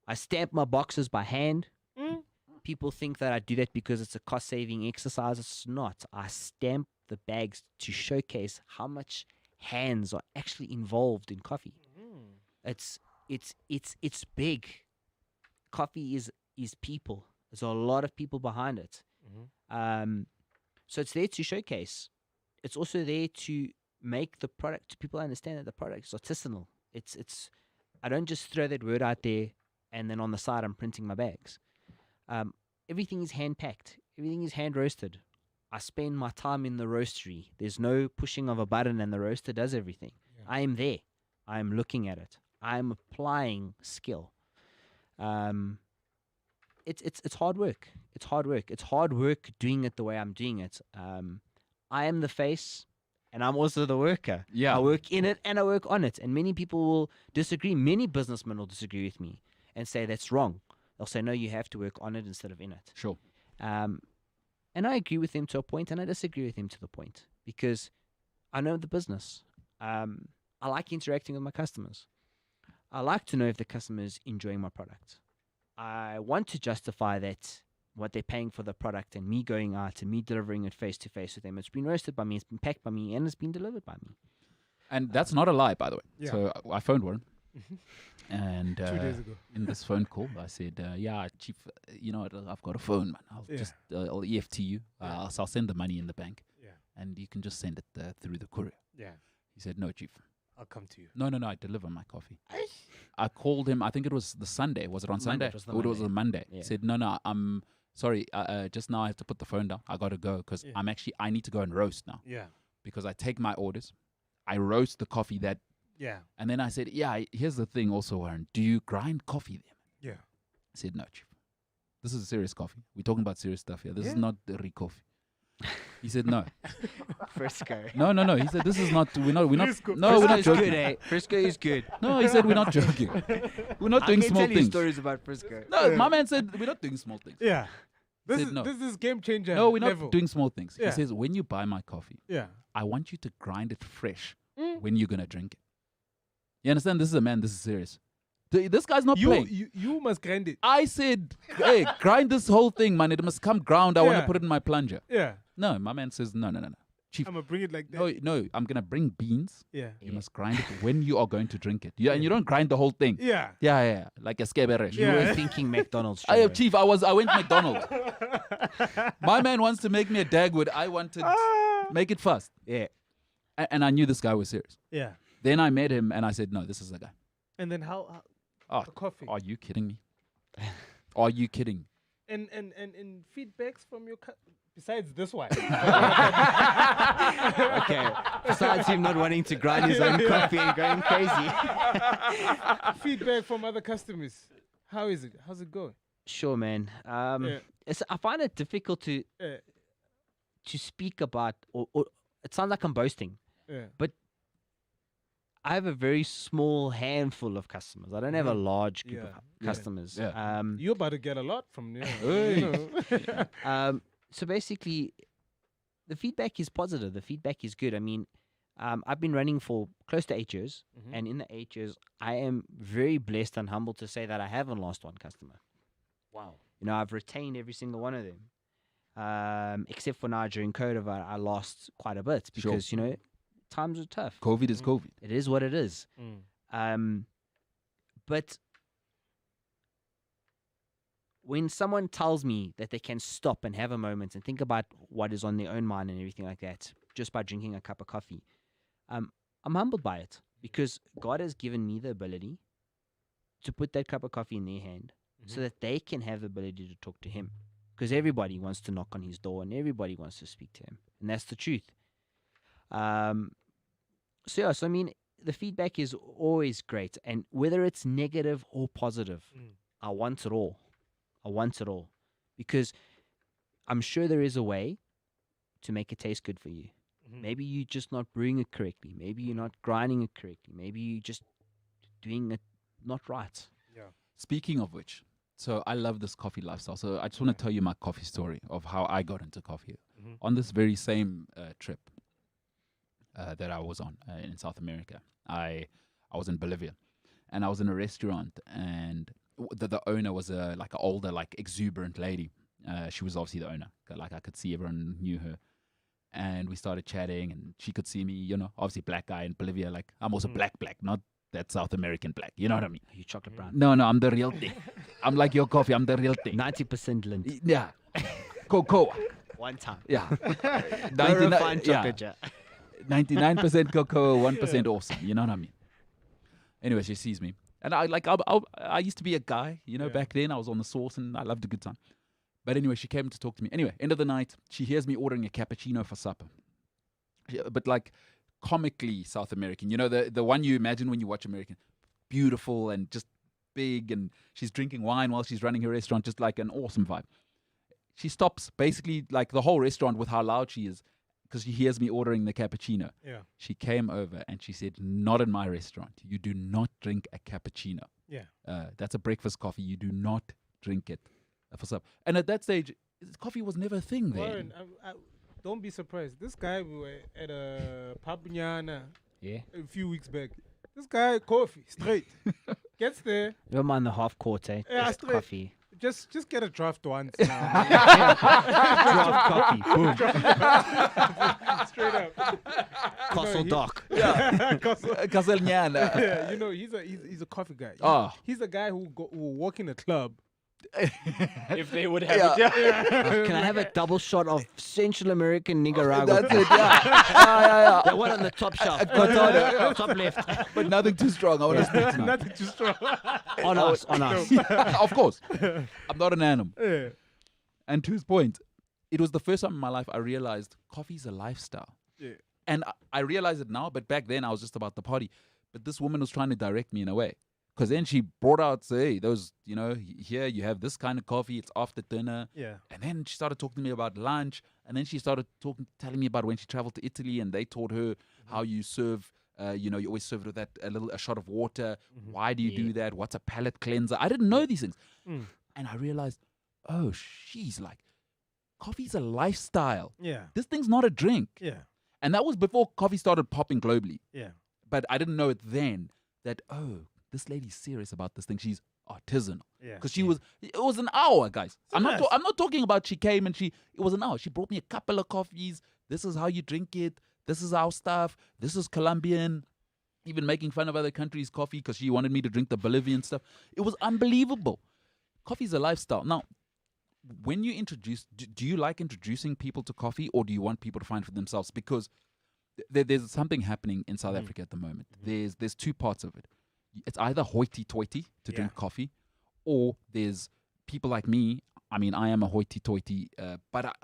I stamp my boxes by hand. Mm. People think that I do that because it's a cost-saving exercise. It's not. I stamp the bags to showcase how much hands are actually involved in coffee. It's big. Coffee is people. There's a lot of people behind it. So it's there to showcase. It's also there to make the product. People understand that the product is artisanal. It's. I don't just throw that word out there and then on the side I'm printing my bags. Everything is hand packed. Everything is hand roasted. I spend my time in the roastery. There's no pushing of a button and the roaster does everything. Yeah. I am there. I am looking at it. I am applying skill. It's hard work. It's hard work. It's hard work doing it the way I'm doing it. I am the face, and I'm also the worker. Yeah. I work in it and I work on it. And many people will disagree. Many businessmen will disagree with me and say that's wrong. They'll say, no, you have to work on it instead of in it. Sure. And I agree with them to a point, and I disagree with them to the point because I know the business. I like interacting with my customers. I like to know if the customer is enjoying my product. I want to justify that what they're paying for the product and me going out and me delivering it face to face with them. It's been roasted by me, it's been packed by me, and it's been delivered by me. And that's not a lie, by the way. Yeah. So I phoned Warren. And 2 days ago. in this phone call, I said, yeah, Chief, you know what, I've got a phone, man. I'll Yeah. just, I'll EFT you. Yeah. I'll send the money in the bank. Yeah. And you can just send it through the courier. Yeah. He said, no, Chief. I'll come to you. No, I deliver my coffee. I called him, I think it was the Sunday. Was it on Monday, Sunday? it was the Or it was Monday. a Monday. Yeah. He said, no, I'm sorry. Just now I have to put the phone down. I got to go because Yeah. I need to go and roast now. Yeah. Because I take my orders. I roast the coffee Yeah. and then I said, yeah, here's the thing also, Warren. Do you grind coffee then? Yeah. I said, no, Chief. This is serious coffee. We're talking about serious stuff here. This is Yeah. not the coffee. He said, no. Frisco. No. He said, this is not, we're not, Frisco. no, we're not Frisco is good, joking. eh? Frisco is good. No, he said, we're not joking. We're not doing I can small tell you things. stories about Frisco. No, my man said, we're not doing small things. Yeah. This Said is no. this is game changer. No, we're not level. doing small things. Yeah. He says, when you buy my coffee, Yeah. I want you to grind it fresh Mm. when you're going to drink it. You understand? This is a man, this is serious. This guy's not playing. You must grind it. I said, hey, grind this whole thing, man. It must come ground. I want to Yeah. put it in my plunger. Yeah. No, my man says, no. Chief, I'm gonna bring it like that. no, I'm going to bring beans. Yeah. You must grind it when you are going to drink it. And you don't grind the whole thing. Yeah. Yeah. Like a scaberesh. You Yeah. were thinking McDonald's. I straight am away. Chief. I went McDonald's. My man wants to make me a Dagwood. I wanted make it fast. Yeah. And I knew this guy was serious. Yeah. Then I met him and I said, no, this is the guy. And then how Oh, the coffee are you kidding me? Are you kidding? and feedbacks from your besides this one. Okay. Besides him not wanting to grind his own coffee and going crazy. Feedback from other customers. How is it? How's it going? Sure, man. Yeah. I find it difficult to speak about, or it sounds like I'm boasting. Yeah. I have a very small handful of customers. I don't have a large group Yeah. of Yeah. customers. Yeah. You're about to get a lot from you Hey. know. So basically, the feedback is positive. The feedback is good. I mean, I've been running for close to 8 years, Mhm. and in the 8 years, I am very blessed and humbled to say that I haven't lost one customer. Wow. You know, I've retained every single one of them. Except for now during COVID, I lost quite a bit Sure. because, times are tough. COVID is COVID. It is what it is. Mm. But when someone tells me that they can stop and have a moment and think about what is on their own mind and everything like that, just by drinking a cup of coffee, I'm humbled by it because God has given me the ability to put that cup of coffee in their hand so that they can have the ability to talk to Him. Because everybody wants to knock on His door and everybody wants to speak to Him. And that's the truth. So I mean, the feedback is always great. And whether it's negative or positive, I want it all. I want it all. Because I'm sure there is a way to make it taste good for you. Maybe you're just not brewing it correctly. Maybe you're not grinding it correctly. Maybe you're just doing it not right. Yeah. Speaking of which, so I love this coffee lifestyle. So I just want to tell you my coffee story of how I got into coffee. On this very same trip that I was on in South America, I was in Bolivia, and I was in a restaurant, and the owner was like an older, like exuberant lady. She was obviously the owner. Like I could see everyone knew her. And we started chatting, and she could see me, obviously black guy in Bolivia. Like I'm also black, not that South American black. You know what I mean? Are you chocolate brown? No, I'm the real thing. I'm like your coffee. I'm the real thing. 90% lint. Yeah. Cocoa. One time. Yeah. Very refined chocolate. Yeah. 99% cocoa, 1% awesome. You know what I mean? Anyway, she sees me. And I used to be a guy, back then. I was on the sauce and I loved a good time. But anyway, she came to talk to me. Anyway, end of the night, she hears me ordering a cappuccino for supper. But like comically South American. The one you imagine when you watch American. Beautiful and just big. And she's drinking wine while she's running her restaurant. Just like an awesome vibe. She stops basically like the whole restaurant with how loud she is. Because she hears me ordering the cappuccino. Yeah. She came over and she said, not in my restaurant. You do not drink a cappuccino. Yeah. That's a breakfast coffee. You do not drink it for supper. And at that stage, coffee was never a thing then. Warren, don't be surprised. This guy, we were at a pub a few weeks back. This guy, coffee, straight. Gets there. Don't mind the half quart, eh? Yeah, Just straight. coffee. Just get a draft once now. Draft coffee. Boom. Straight up. Castle Dock. Castelniana. Yeah, he's a coffee guy. Oh. He's the guy who will walk in a club. If they would have it. Can I have a double shot of Central American Nicaragua? That's it, yeah. That one on the top shelf. Top left. But nothing too strong. I want to speak tonight. Nothing too strong. On us. Of course. I'm not an animal. Yeah. And to his point, it was the first time in my life I realized coffee is a lifestyle. Yeah. And I realize it now, but back then I was just about the party. But this woman was trying to direct me in a way. Because then she brought out, say, those, here you have this kind of coffee. It's after dinner. Yeah. And then she started talking to me about lunch. And then she started telling me about when she traveled to Italy and they taught her how you serve, you always serve it with that, a shot of water. Why do you do that? What's a palate cleanser? I didn't know these things. And I realized, oh, she's like, coffee's a lifestyle. Yeah. This thing's not a drink. Yeah. And that was before coffee started popping globally. Yeah. But I didn't know it then that, this lady's serious about this thing. She's artisanal. Yeah. Because it was an hour, guys. I'm nice. not talking about she came and it was an hour. She brought me a couple of coffees. This is how you drink it. This is our stuff. This is Colombian. Even making fun of other countries' coffee because she wanted me to drink the Bolivian stuff. It was unbelievable. Coffee's a lifestyle. Now, when you do you like introducing people to coffee or do you want people to find for themselves? Because there's something happening in South Africa at the moment. There's two parts of it. It's either hoity-toity to drink coffee, or there's people like me. I mean, I am a hoity-toity, but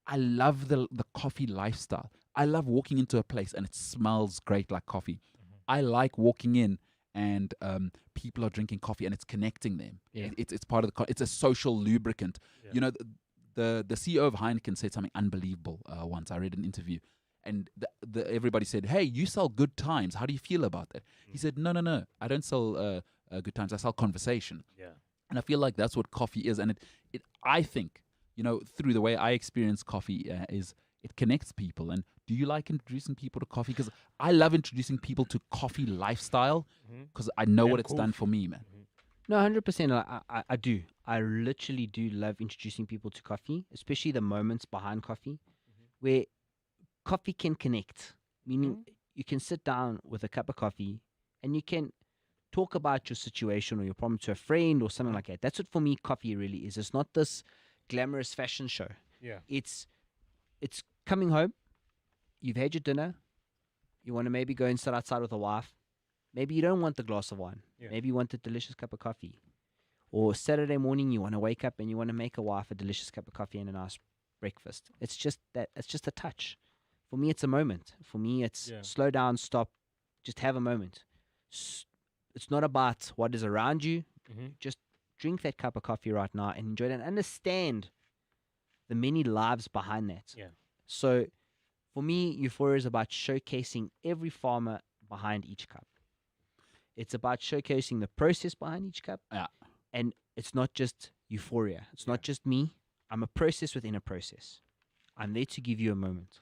I love the coffee lifestyle. I love walking into a place and it smells great like coffee. I like walking in and people are drinking coffee and it's connecting them. Yeah. It's part of it's a social lubricant. Yeah. The CEO of Heineken said something unbelievable once. I read an interview. And everybody said, hey, you sell good times. How do you feel about that? He said, no. I don't sell good times. I sell conversation. Yeah. And I feel like that's what coffee is. And I think, through the way I experience coffee is it connects people. And do you like introducing people to coffee? Because I love introducing people to coffee lifestyle because I know what it's done for me, man. No, 100%. I do. I literally do love introducing people to coffee, especially the moments behind coffee, where coffee can connect. Meaning, you can sit down with a cup of coffee and you can talk about your situation or your problem to a friend or something like that. That's what for me coffee really is. It's not this glamorous fashion show. Yeah. It's coming home. You've had your dinner. You want to maybe go and sit outside with a wife. Maybe you don't want the glass of wine. Yeah. Maybe you want a delicious cup of coffee. Or Saturday morning, you want to wake up and you want to make a wife a delicious cup of coffee and a nice breakfast. It's just that. It's just a touch. For me, it's a moment. For me, it's slow down, stop, just have a moment. It's not about what is around you. Just drink that cup of coffee right now and enjoy it and understand the many lives behind that. Yeah. So for me, Euphoria is about showcasing every farmer behind each cup. It's about showcasing the process behind each cup. Yeah. And it's not just Euphoria. It's not just me. I'm a process within a process. I'm there to give you a moment.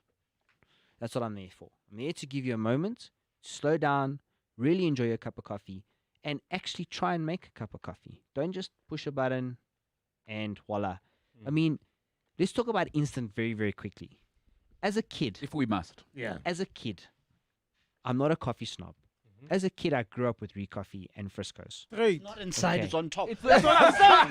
That's what I'm there for. I'm there to give you a moment, slow down, really enjoy your cup of coffee, and actually try and make a cup of coffee. Don't just push a button and voila. I mean, let's talk about instant very, very quickly. As a kid, If we must. Yeah. as a kid, I'm not a coffee snob. As a kid, I grew up with Recoffee and Frisco's. Great. Not inside, Okay. it's on top. That's what I'm saying,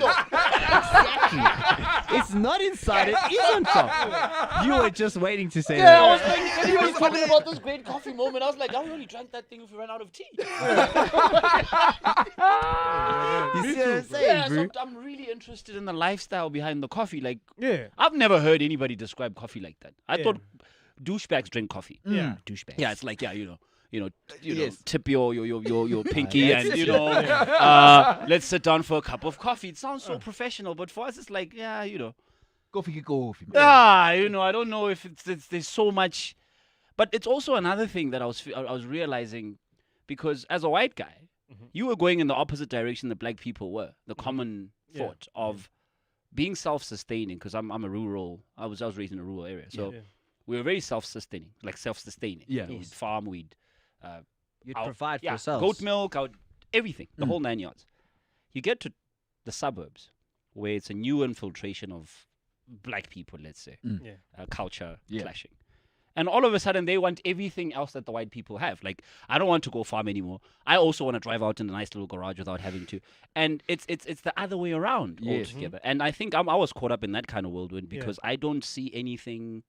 Exactly. It's not inside, it is on top. You were just waiting to say that. I was like, when he was talking about this great coffee moment, I was like, I would only drank that thing if we ran out of tea. You see what I'm saying, bro? so I'm really interested in the lifestyle behind the coffee. Like, Yeah. I've never heard anybody describe coffee like that. I Yeah. thought douchebags drink coffee. Yeah. Douchebags. Yeah, it's like, you know, Yes. tip your pinky that's and let's sit down for a cup of coffee. It sounds so professional, but for us it's like, Coffee, coffee. I don't know if it's there's so much, but it's also another thing that I was realizing, because as a white guy, you were going in the opposite direction that black people were. The common thought of being self-sustaining, because I was raised in a rural area, so we were very self-sustaining, like self-sustaining. Yeah. We'd farm, we'd You'd out- provide for yeah, yourselves. goat milk, everything, the whole 9 yards. You get to the suburbs, where it's a new infiltration of black people, let's say, Yeah. culture Yeah. clashing. And all of a sudden, they want everything else that the white people have. Like, I don't want to go farm anymore. I also want to drive out in a nice little garage without having to. And it's the other way around Yes. altogether. And I think I was caught up in that kind of whirlwind because I don't see anything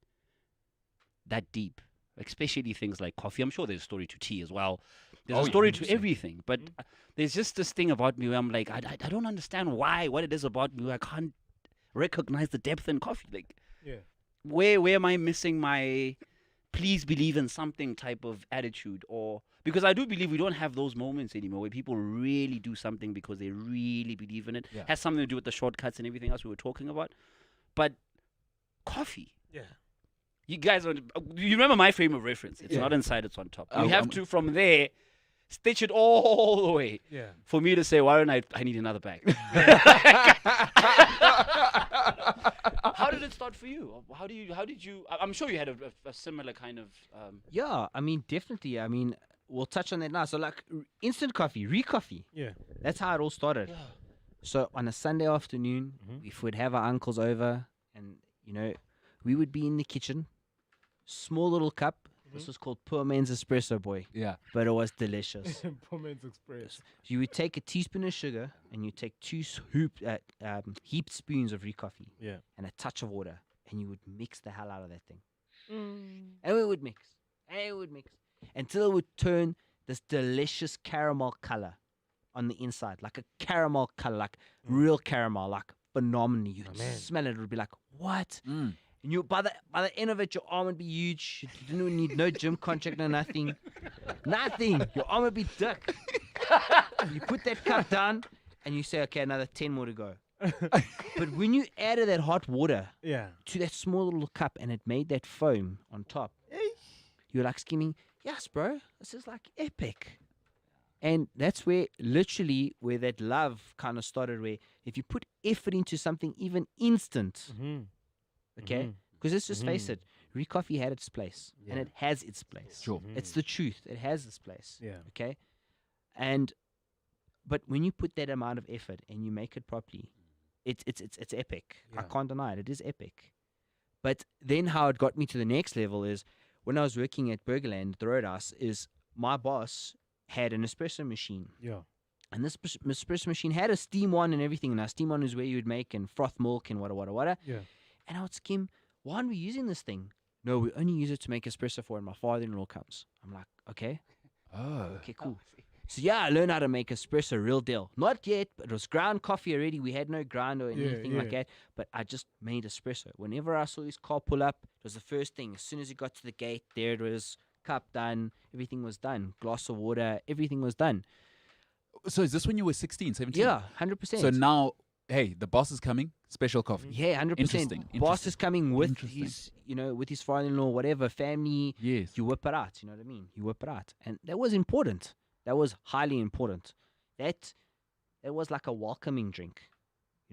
that deep, especially things like coffee. I'm sure there's a story to tea as well. There's a story to 100%. everything. But there's just this thing about me where I'm like, I don't understand what it is about me. I can't recognize the depth in coffee. Like, Yeah. where am I missing my please believe in something type of attitude? Or because I do believe we don't have those moments anymore where people really do something because they really believe in it. Yeah. Has something to do with the shortcuts and everything else we were talking about. But coffee. Yeah. You guys, you remember my frame of reference. It's Yeah. not inside, it's on top. Oh, We have to, from there, stitch it all the way Yeah. for me to say, why don't I need another bag. How did it start for you? How did you, I'm sure you had a similar kind of, Yeah, I mean, definitely. I mean, we'll touch on that now. So, like, instant coffee, Recoffee. Yeah. That's how it all started. So, on a Sunday afternoon, we would have our uncles over, and, we would be in the kitchen. Small little cup. This was called Poor Man's Espresso Boy, Yeah. but it was delicious. Poor man's express. You would take a teaspoon of sugar, and you take two heaped spoons of Recoffee Yeah. and a touch of water, and you would mix the hell out of that thing. And we would mix, until it would turn this delicious caramel color on the inside, like a caramel color, like real caramel, like phenomenally. You'd smell it, it would be like, what? And you, by the end of it, your arm would be huge. You didn't need no gym contract, no nothing. Nothing. Your arm would be thick. You put that cup down, and you say, okay, another 10 more to go. But when you added that hot water Yeah. to that small little cup and it made that foam on top, you're like screaming, yes, bro, this is like epic. And that's where that love kind of started, where if you put effort into something even instant, okay, because let's just face it, Recoffee had its place and it has its place. Sure. It's the truth. It has its place. Yeah. Okay. But when you put that amount of effort and you make it properly, it's epic. I Yeah. can't deny it. It is epic. But then how it got me to the next level is when I was working at Burgerland, the Roadhouse, is my boss had an espresso machine. Yeah. And this espresso machine had a steam one and everything. Now, steam one is where you would make and froth milk and wada. Yeah. And I would skim, why aren't we using this thing? No, we only use it to make espresso for when my father-in-law comes. I'm like, okay, Oh. cool. So yeah, I learned how to make espresso, real deal. Not yet, but it was ground coffee already. We had no grind or anything like that. But I just made espresso. Whenever I saw his car pull up, it was the first thing. As soon as he got to the gate, there it was, cup done, everything was done. Glass of water, everything was done. So is this when you were 16, 17? Yeah, 100%. So now, hey, the boss is coming. Special coffee. Yeah, 100%. Interesting, Boss interesting, is coming with interesting. his, with his father-in-law, whatever, family. Yes. You whip it out. You know what I mean? You whip it out. And that was important. That was highly important. That was like a welcoming drink.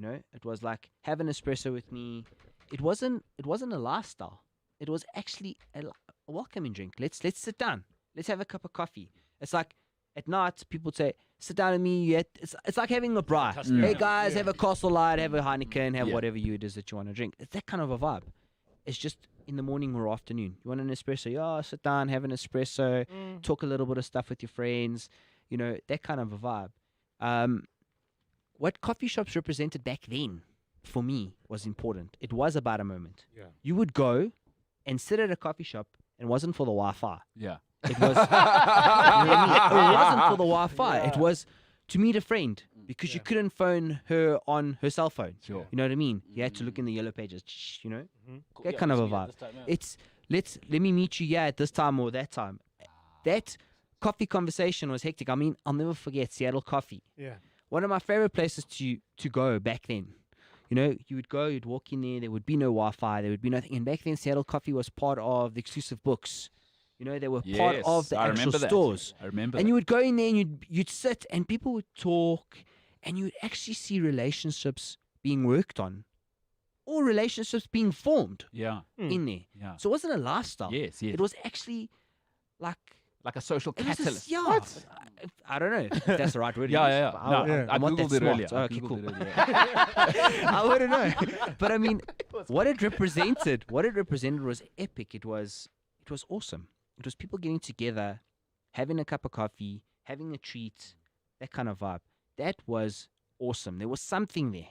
It was like, have an espresso with me. It wasn't a lifestyle. It was actually a welcoming drink. Let's sit down. Let's have a cup of coffee. It's like at night people would say, sit down with me. It's like having a braai. Tuscany. Hey guys, have a Castle Light, have a Heineken, have Yeah. whatever it is that you want to drink. It's that kind of a vibe. It's just in the morning or afternoon. You want an espresso? Yeah, sit down, have an espresso, talk a little bit of stuff with your friends. That kind of a vibe. What coffee shops represented back then, for me, was important. It was about a moment. Yeah. You would go and sit at a coffee shop, and it wasn't for the Wi-Fi. Yeah. It was. You know what I mean? It wasn't for the Wi-Fi. It was to meet a friend because you couldn't phone her on her cell phone. Sure. You know what I mean? You had to look in the yellow pages. That Yeah, kind of a let's meet at vibe. this time, yeah. It's let me meet you at this time or that time. That coffee conversation was hectic. I mean, I'll never forget Seattle Coffee. Yeah. One of my favorite places to go back then. You would go, you'd walk in there would be no Wi-Fi, there would be nothing. And back then, Seattle Coffee was part of the exclusive books. They were part of the I actual remember that. stores. I remember And that. you would go in there and you'd sit and people would talk and you would actually see relationships being worked on or relationships being formed Yeah. in there. Yeah. So it wasn't a lifestyle. Yes, yes. It was actually like Like a social it was catalyst. I don't know if that's the right word. to Yeah, use, yeah, but yeah. No, Yeah. I I'm not that googled it smart. earlier. Oh, I okay, googled cool. it earlier. I wouldn't know. But I mean, what it represented was epic. It was awesome. It was people getting together, having a cup of coffee, having a treat, that kind of vibe. That was awesome. There was something there.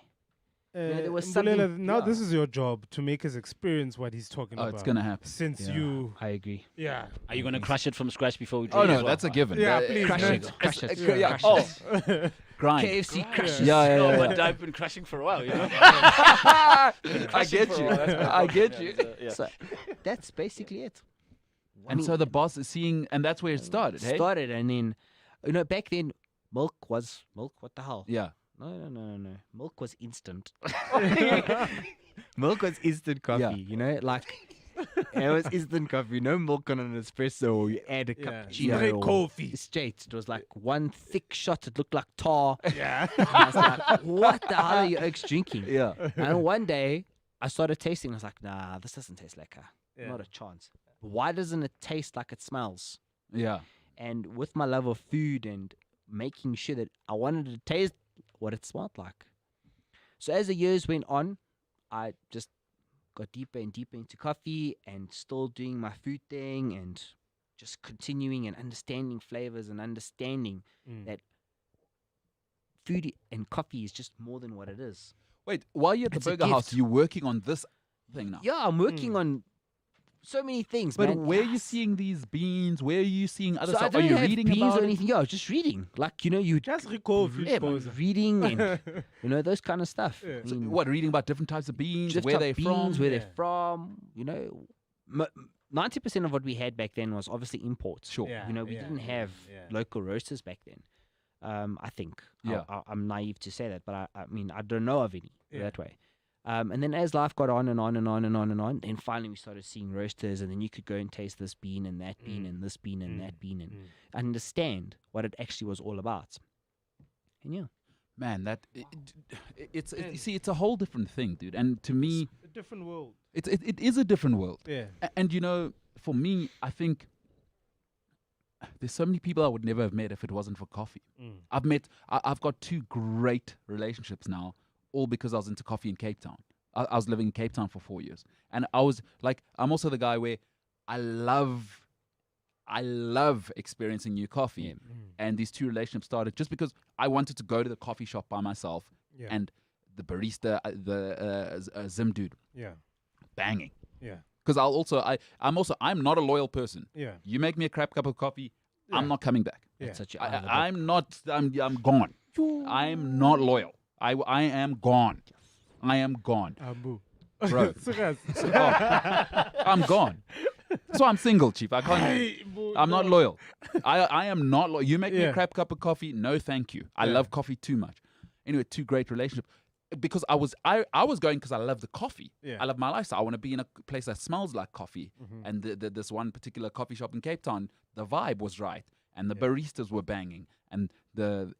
there was Mbulelo, something- now yeah. this is your job to make us experience what he's talking Oh, about. it's gonna happen. Since Yeah. you, I agree. yeah, Are you going to crush it from scratch before we Oh drink no, as well? that's a given. Yeah, Uh, please, Crush man. it. Crush it. yeah. Crush Oh, it. grind. KFC crushes. Yeah, No, yeah, but yeah. I've been crushing for a while, you know? I get you. I get you. So that's basically it. I And mean, so the boss is seeing, and that's where it started. Hey? started, and then back then milk was milk. What the hell? Yeah. No. Milk was instant. Milk was instant coffee. Yeah. It was instant coffee. No milk on an espresso. Or you add a yeah, cappuccino. straight or coffee. Straight. It was like one thick shot. It looked like tar. Yeah, And I was like, what the hell are you oaks drinking? Yeah. And one day I started tasting. I was like, nah, this doesn't taste like her. Yeah. Not a chance. Why doesn't it taste like it smells? Yeah. And with my love of food and making sure that I wanted to taste what it smelled like. So as the years went on, I just got deeper and deeper into coffee and still doing my food thing and just continuing and understanding flavors and understanding Mm. that food and coffee is just more than what it is. Wait, while you're at the It's a burger house, gift. you're working on this thing now. Yeah, I'm working on so many things, But man. where are you Yes. seeing these beans? Where are you seeing other So I stuff? Are don't you have reading beans about or it? anything. Yeah, just reading. Like, you just recall food yeah, pose. reading and those kind of stuff. Yeah. I So mean, what, reading about different types of beans, just where top they're beans, from? where Yeah. they're from. 90% of what we had back then was obviously imports. Sure. Yeah, We yeah, didn't have yeah. local roasters back then. I think. Yeah. I'm naive to say that, but I mean, I don't know of any Yeah. that way. And then as life got on and on and on and on and on, then finally we started seeing roasters, and then you could go and taste this bean and that bean and this bean and that bean and understand what it actually was all about. And yeah. Man, you see, it's a whole different thing, dude. And to me, A different world. it is a different world. Yeah. And for me, I think there's so many people I would never have met if it wasn't for coffee. Mm. I've got two great relationships now all because I was into coffee in Cape Town. I was living in Cape Town for 4 years, and I was like, I'm also the guy where I love experiencing new coffee. Yeah. And these two relationships started just because I wanted to go to the coffee shop by myself, Yeah. and the barista, Zim dude, Yeah. banging. Yeah. Because I'm not a loyal person. Yeah. You make me a crap cup of coffee, I'm Yeah. not coming back. Yeah. That's such a eye of the book. I'm gone. I'm not loyal. I am gone. I am gone. Ambu. Bro. Serious. I'm gone. That's why I'm single, Chief. I can't. Hey, bro, I'm not no. loyal. I am not loyal. You make me a Yeah. crap cup of coffee? No, thank you. I Yeah. love coffee too much. Anyway, two great relationships. Because I was going because I love the coffee. Yeah. I love my lifestyle. I want to be in a place that smells like coffee. Mhm. And this one particular coffee shop in Cape Town, the vibe was right, and the baristas were banging, and the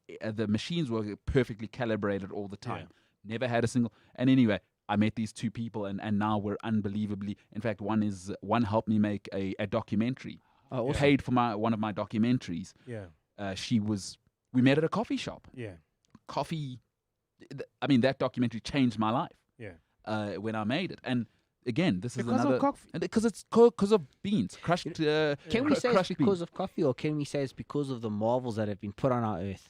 machines were perfectly calibrated all the time. Never had a single. And anyway, I met these two people, and now we're unbelievably. In fact, one helped me make a documentary. Oh, awesome. Paid for one of my documentaries. Yeah. We met at a coffee shop. Yeah. Coffee. I mean, that documentary changed my life. Yeah. When I made it, and again, this is Because another of coffee. because it's because of beans, crushed. Can we say it's crushed because beans. of coffee, or can we say it's because of the marvels that have been put on our earth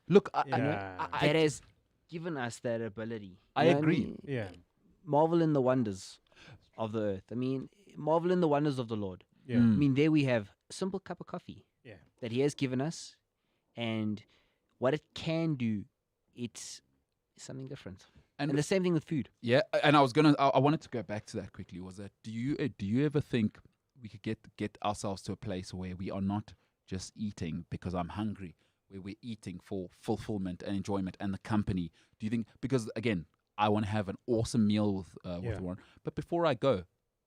Look, Yeah. that has given us that ability? I You know what agree. mean? Yeah. Marvel in the wonders of the earth. I mean, marvel in the wonders of the Lord. Yeah. I Mm. mean, there we have a simple cup of coffee Yeah. that He has given us, and what it can do, it's something different. And And the same thing with food. Yeah, and I wanted to go back to that quickly. Was that do you ever think we could get ourselves to a place where we are not just eating because I'm hungry, where we're eating for fulfillment and enjoyment and the company? Do you think, because again, I want to have an awesome meal with Yeah. Warren, but before I go,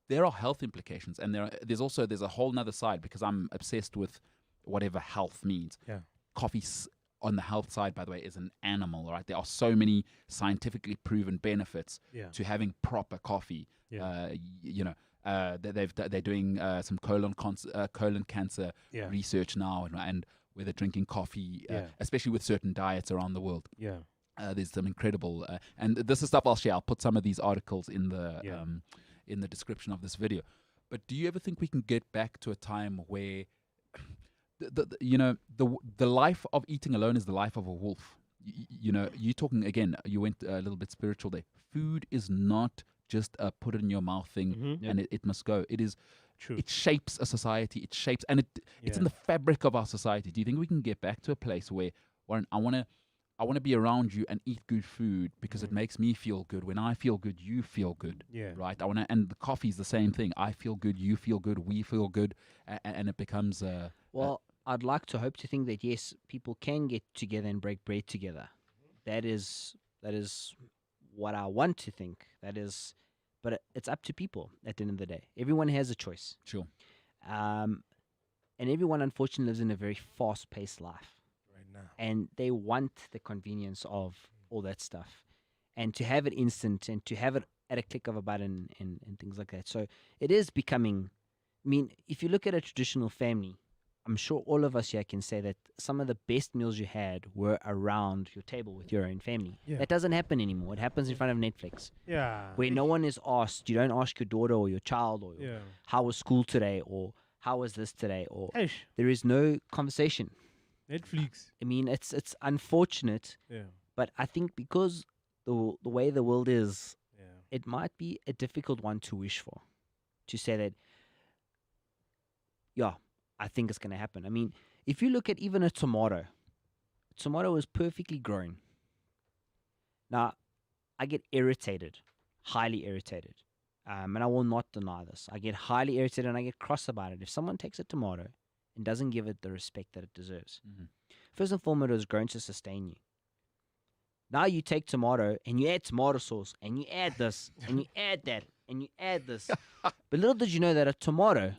there are health implications, and there's a whole nother side, because I'm obsessed with whatever health means. Yeah. Coffee's on the health side, by the way, is an animal, right? There are so many scientifically proven benefits Yeah. to having proper coffee. Yeah. They're doing some colon cancer Yeah. research now, and where they're drinking coffee, Yeah. especially with certain diets around the world. Yeah. There's some incredible, and this is stuff I'll share. I'll put some of these articles in the Yeah. in the description of this video. But do you ever think we can get back to a time where the life of eating alone is the life of a wolf? You're talking again. You went a little bit spiritual there. Food is not just a put it in your mouth thing Mhm. and it must go. It is. True. It shapes a society. It shapes, and it's in Yeah. the fabric of our society. Do you think we can get back to a place where, Warren, I want to be around you and eat good food because it makes me feel good. When I feel good, you feel good. Yeah. Right? And the coffee's the same thing. I feel good, you feel good, we feel good, and it becomes Well, I'd like to hope to think that yes, people can get together and break bread together. That is what I want to think. But it's up to people at the end of the day. Everyone has a choice. sure. And everyone unfortunately lives in a very fast-paced life, Right now. and they want the convenience of all that stuff, and to have it instant, and to have it at a click of a button, and things like that. So it is becoming. I mean, if you look at a traditional family, I'm sure all of us here can say that some of the best meals you had were around your table with your own family. Yeah. That doesn't happen anymore. It happens in front of Netflix, Yeah. where no one is asked. You don't ask your daughter or your child, or Yeah. how was school today, or how was this today, or Ish. there is no conversation. Netflix. I mean, it's unfortunate, Yeah. but I think because the way the world is, Yeah. it might be a difficult one to wish for. To say that, yeah, I think it's going to happen. I mean, if you look at even a tomato is perfectly grown. Now, I get irritated, highly irritated. And I will not deny this. I get highly irritated and I get cross about it. If someone takes a tomato and doesn't give it the respect that it deserves, Mhm. first and foremost, it was grown to sustain you. Now you take tomato and you add tomato sauce and you add this and you add that and you add this. But little did you know that a tomato,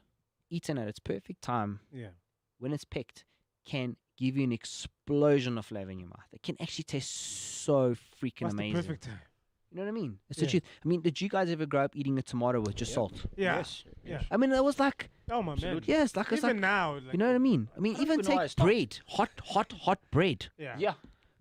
eaten at its perfect time, Yeah. when it's picked, can give you an explosion of flavor in your mouth. It can actually taste so freaking What's amazing. the perfect time? You know what I mean? It's Yeah. the truth. I mean, did you guys ever grow up eating a tomato with just Yep. salt? Yeah. Yes. Yeah. I mean, it was like, Oh my man. Absolutely. yeah, it's like, Even now. you know what I mean? I mean, I don't even even know how I take stopped. bread, hot bread. Yeah. Yeah.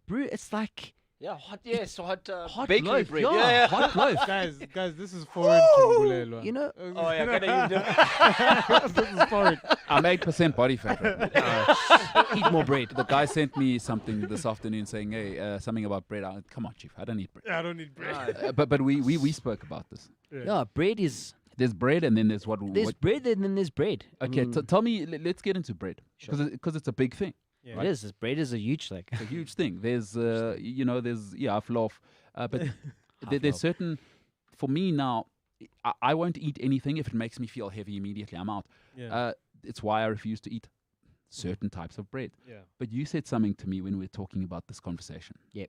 Brew, it's like, Yeah, hot. Yes, hot. Hot bakery loaf, bread. yeah. Hot loaf. Guys, this is foreign to Mbulelo. You know, Oh yeah, can This is foreign. I'm 8% body fat. Right? eat more bread. The guy sent me something this afternoon saying, "Hey, something about bread." Come on, chief. I don't eat bread. I don't need bread. But we spoke about this. Yeah, bread is. There's bread, and then there's There's bread and then there's bread. I Okay, mean, tell me. Let's get into bread Sure. because it's a big thing. Yeah. it is. This bread is a huge like. It's a huge thing. There's there's half-loaf, but there's certain. For me now, I won't eat anything if it makes me feel heavy immediately. I'm out. Yeah. It's why I refuse to eat certain types of bread. Yeah. But you said something to me when we were talking about this conversation. Yep.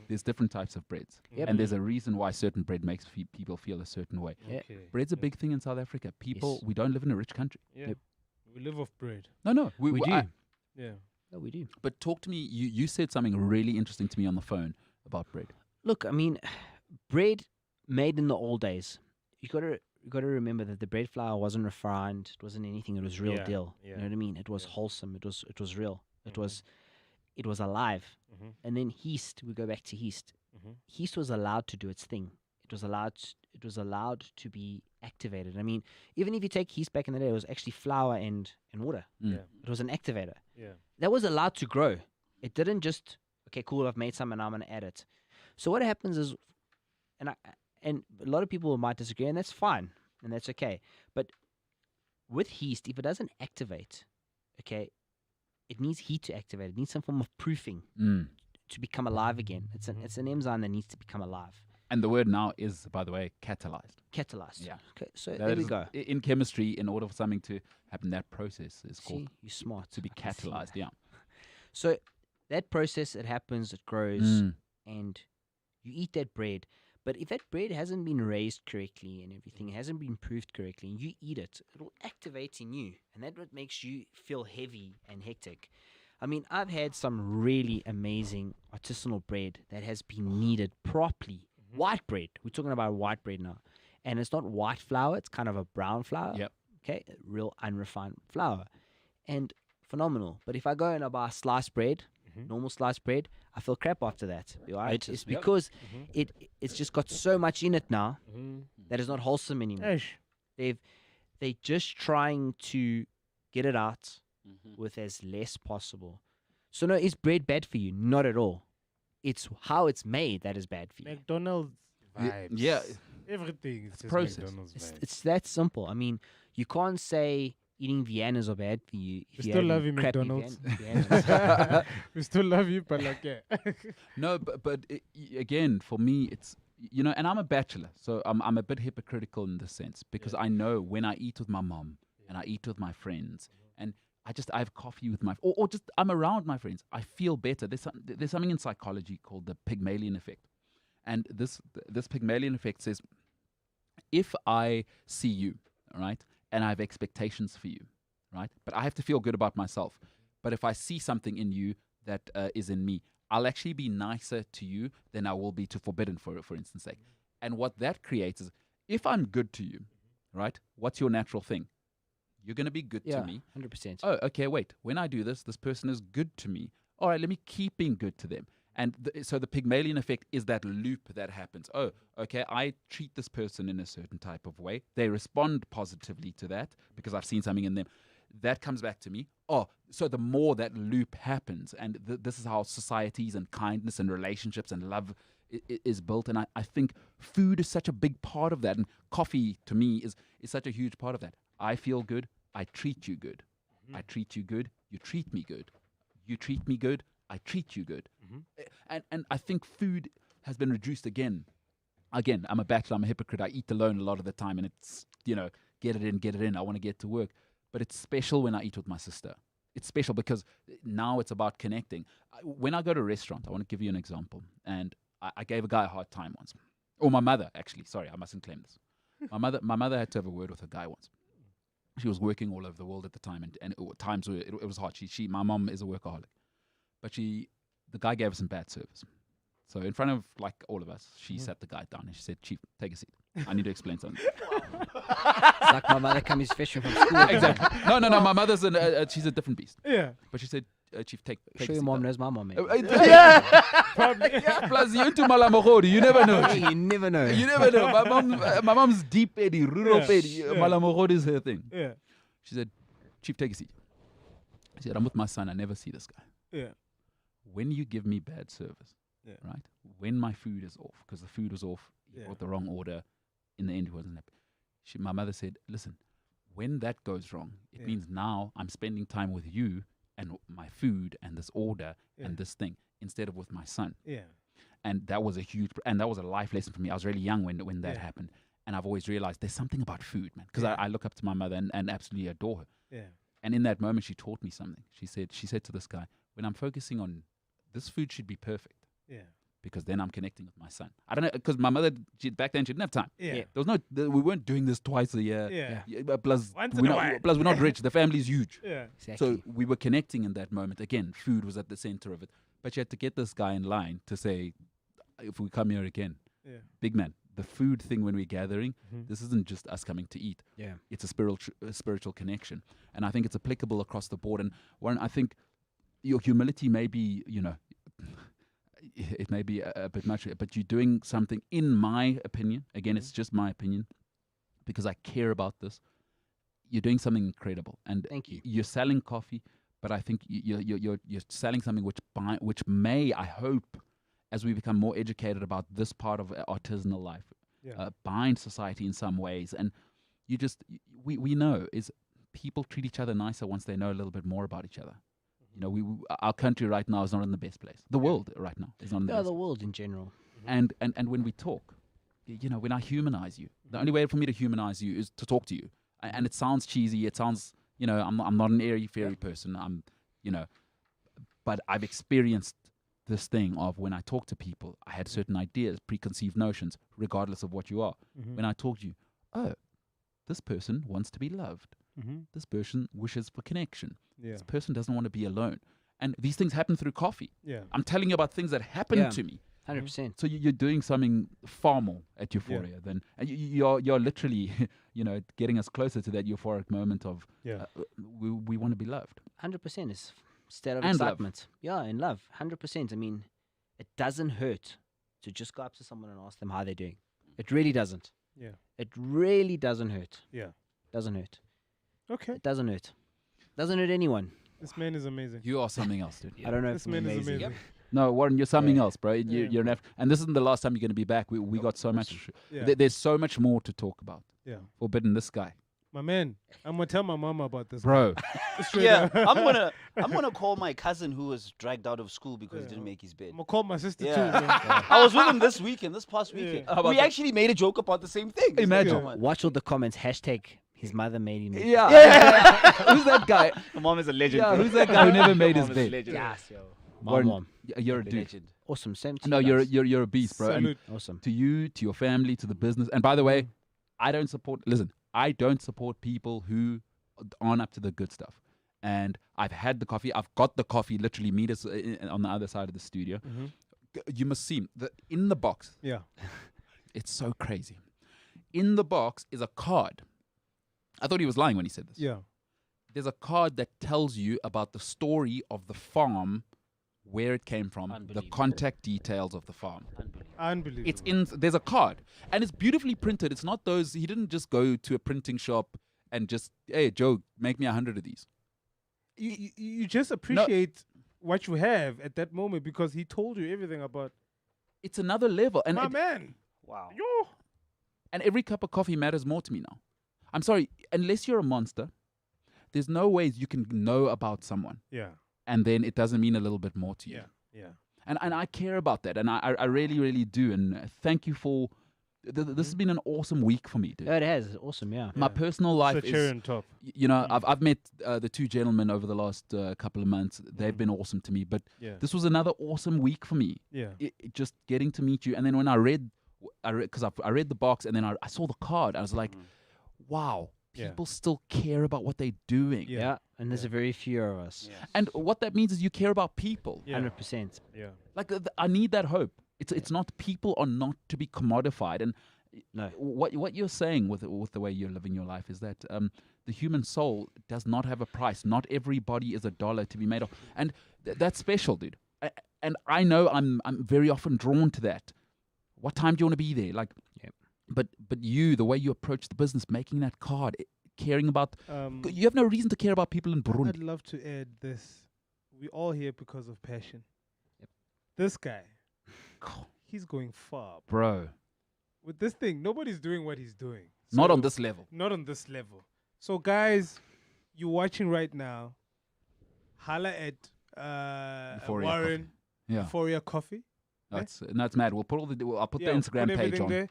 There's different types of breads. Yep. And there's a reason why certain bread makes people feel a certain way. Yeah. Okay. Bread's a Yeah. big thing in South Africa. People, Yes. we don't live in a rich country. Yeah. Yep. We live off bread. No. We do. Yeah. No, we do. But talk to me. You said something really interesting to me on the phone about bread. Look, I mean, bread made in the old days. You gotta remember that the bread flour wasn't refined. It wasn't anything. It was real Yeah, deal. yeah, You know what I mean? It was yeah. wholesome. It was real. It Mhm. was alive. Mhm. And then yeast. We go back to yeast. Mhm. Yeast was allowed to do its thing. It was allowed to be activated. I mean, even if you take yeast back in the day, it was actually flour and water. Mm. Yeah. It was an activator. Yeah. That was allowed to grow. It didn't just, okay, cool, I've made some and I'm gonna add it. So what happens is, and a lot of people might disagree, and that's fine, and that's okay. But with yeast, if it doesn't activate, okay, it needs heat to activate. It needs some form of proofing Mm. to become alive again. It's an enzyme that needs to become alive, And the word now is, by the way, catalyzed. catalyzed. Yeah. Okay, so That there we is- go. In chemistry, in order for something to happen, that process is See, called you're smart. to be I can see catalyzed. that. Yeah. So that process, it happens, it grows. Mm. And you eat that bread. But if that bread hasn't been raised correctly and everything hasn't been proofed correctly, and you eat it, it will activate in you, and that what makes you feel heavy and hectic. I mean, I've had some really amazing artisanal bread that has been kneaded properly. White bread. We're talking about white bread now, and it's not white flour; it's kind of a brown flour. Yep. Okay, real unrefined flour, and phenomenal. But if I go and I buy sliced bread, normal sliced bread, I feel crap after that. Right? It's because it's just got so much in it now that it's not wholesome anymore. Eish. They're just trying to get it out with as less possible. So no, is bread bad for you? Not at all. It's how it's made that is bad for you. McDonald's vibes. Yeah. Everything is just process. McDonald's It's, vibes. it's that simple. I mean, you can't say eating Viennas are bad for you. If We you're still love having you, crappy McDonald's. Viennas. We still love you, but like, yeah. No, but again, for me, it's and I'm a bachelor, so I'm a bit hypocritical in this sense because I know when I eat with my mom and I eat with my friends and I have coffee with or just I'm around my friends, I feel better. There's something in psychology called the Pygmalion effect, and this Pygmalion effect says if I see you, all right, and I have expectations for you, right, but I have to feel good about myself. But if I see something in you that is in me, I'll actually be nicer to you than I will be to Forbidden, for instance sake. And what that creates is, if I'm good to you, right, what's your natural thing? You're going to be good Yeah, to me. 100%. Oh, okay, wait. When I do this person is good to me. All right, let me keep being good to them. And so the Pygmalion effect is that loop that happens. Oh, okay, I treat this person in a certain type of way. They respond positively to that because I've seen something in them. That comes back to me. Oh, so the more that loop happens, and this is how societies and kindness and relationships and love is built. And I think food is such a big part of that. And coffee, to me, is such a huge part of that. I feel good. I treat you good. I treat you good. You treat me good. You treat me good. I treat you good. And I think food has been reduced again. Again, I'm a bachelor. I'm a hypocrite. I eat alone a lot of the time. And it's, get it in. I want to get to work. But it's special when I eat with my sister. It's special because now it's about connecting. When I go to a restaurant, I want to give you an example. And I gave a guy a hard time once. Or my mother, actually. Sorry, I mustn't claim this. My mother had to have a word with a guy once. She was working all over the world at the time, and times where it was hard. My mom is a workaholic. But the guy gave us some bad service. So in front of like all of us, she sat the guy down and she said, "Chief, take a seat. I need to explain something." It's like my mother comes fishing from school. Exactly. No. My mother's she's a different beast. Yeah. But she said, Chief, take Sure, a your seat. mom knows my mom. Yeah. Probably. Yeah, plus you're into Malamogodi. You never know. You never know. You never know. My mom's deep Eddie, rural Yeah. Eddie. Yeah. Malamogodi is her thing. Yeah. She said, Chief, take a seat. She said, I'm with my son. I never see this guy. Yeah. When you give me bad service, Yeah. right? When my food is off, because the food was off, he Yeah. brought the wrong order. In the end, he wasn't happy. My mother said, listen, when that goes wrong, it Yeah. means now I'm spending time with you and my food and this order Yeah. and this thing instead of with my son. Yeah. And that was a huge, and that was a life lesson for me. I was really young when that Yeah. happened. And I've always realized there's something about food, man. Because Yeah. I look up to my mother and absolutely adore her. Yeah. And in that moment, she taught me something. She said to this guy, when I'm focusing on this food should be perfect, Yeah. because then I'm connecting with my son. I don't know, because my mother, back then, she didn't have time. Yeah. Yeah. There was we weren't doing this twice a year. Yeah. But plus, Once in a while. we're not rich. The family's huge. Yeah. Exactly. So we were connecting in that moment. Again, food was at the center of it. But you had to get this guy in line to say, if we come here again, Yeah. big man, the food thing when we're gathering, Mhm. this isn't just us coming to eat. yeah. It's a spiritual connection. And I think it's applicable across the board. And Warren, I think your humility may be, it may be a bit much, but you're doing something, in my opinion, again, it's just my opinion, because I care about this. You're doing something incredible. And Thank you. You're selling coffee, but I think you're selling something which may, I hope, as we become more educated about this part of artisanal life, Yeah. bind society in some ways. And we know is people treat each other nicer once they know a little bit more about each other. Our country right now is not in the best place. The world right now is not in the Yeah, best. the world in general. And when we talk, when I humanize you, the only way for me to humanize you is to talk to you. And it sounds cheesy. It sounds, I'm not an airy fairy person. But I've experienced this thing of when I talk to people, I had certain ideas, preconceived notions, regardless of what you are. Mhm. When I talk to you, oh, this person wants to be loved. Mhm. This person wishes for connection. Yeah. This person doesn't want to be alone. And these things happen through coffee. Yeah. I'm telling you about things that happened Yeah. to me. 100%. So you're doing something far more at Euphoria than, and you're literally, getting us closer to that euphoric moment of Yeah. we want to be loved. 100% is state of And love. excitement. Yeah, and love. 100%. I mean, it doesn't hurt to just go up to someone and ask them how they're doing. It really doesn't. Yeah. It really doesn't hurt. Yeah. Doesn't hurt. Okay. It doesn't hurt. Doesn't hurt anyone. This man is amazing. You are something else, dude. I don't know This if I'm man is amazing. amazing. No, Warren, you're something Yeah. else, bro. You're an and this isn't the last time you're going to be back. We got so much. Yeah. There's so much more to talk about. Yeah. Forbidden this guy, My man, I'm gonna tell my mama about this. bro. Straight Yeah, up. I'm gonna call my cousin who was dragged out of school because he Yeah. didn't make his bed. I'm gonna call my sister Yeah. too. Man. I was with him this past Yeah. weekend. How about We that? actually made a joke about the same thing. It's Imagine. like, oh my- Watch all the comments. Hashtag his mother made him. Yeah. Who's that guy? My mom is a legend. Yeah, bro. who's that guy who never made My his mom is a bed? legend. Yes, yo. Warren, Mom. You're a The dude. legend. Awesome. Same to No, you guys. you're a beast, bro. And Salute. Awesome. to you, to your family, to the business. And by the way, I don't support people who aren't up to the good stuff. And I've had the coffee. I've got the coffee literally meters on the other side of the studio. Mhm. You must see in the box. Yeah. It's so crazy. In the box is a card. I thought he was lying when he said this. Yeah. There's a card that tells you about the story of the farm, where it came from, the Unbelievable. contact details of the farm. Unbelievable. It's in. There's a card, and it's beautifully printed. It's not those. He didn't just go to a printing shop and just, hey, Joe, make me 100 of these. You just appreciate what you have at that moment because he told you everything about It's another level, and my man. Wow. Yo. and every cup of coffee matters more to me now. I'm sorry, unless you're a monster, there's no ways you can know about someone, Yeah. and then it doesn't mean a little bit more to you. Yeah. Yeah. And I care about that, and I really, really do. And thank you for. This has been an awesome week for me, dude. Yeah, it has. It's awesome. Yeah. My Yeah. personal life So cherry is. on top. I've met the two gentlemen over the last couple of months. They've been awesome to me. But Yeah. this was another awesome week for me. Yeah. Just getting to meet you, and then when I read the box, and then I saw the card, I was like, wow, Yeah. people still care about what they're doing. Yeah. Yeah. And there's a very few of us. Yes. And what that means is you care about people. Yeah. 100%. Yeah. Like I need that hope. It's not, people are not to be commodified. And No. What you're saying with the way you're living your life is that the human soul does not have a price. Not everybody is a dollar to be made of, and that's special, dude. And I know I'm very often drawn to that. What time do you want to be there? Like, Yep. but you, the way you approach the business, making that card, caring about, you have no reason to care about people in I'd Burundi. love to add this. We're all here because of passion. Yep. This guy, he's going far. Bro, With this thing, nobody's doing what he's doing. not on So- this level. Not on this level. So, guys, you're watching right now. Holla at Euphoria Warren Yeah, Euphoria Coffee. that's mad. We'll put I'll put the Yeah, Instagram put page everything on. there.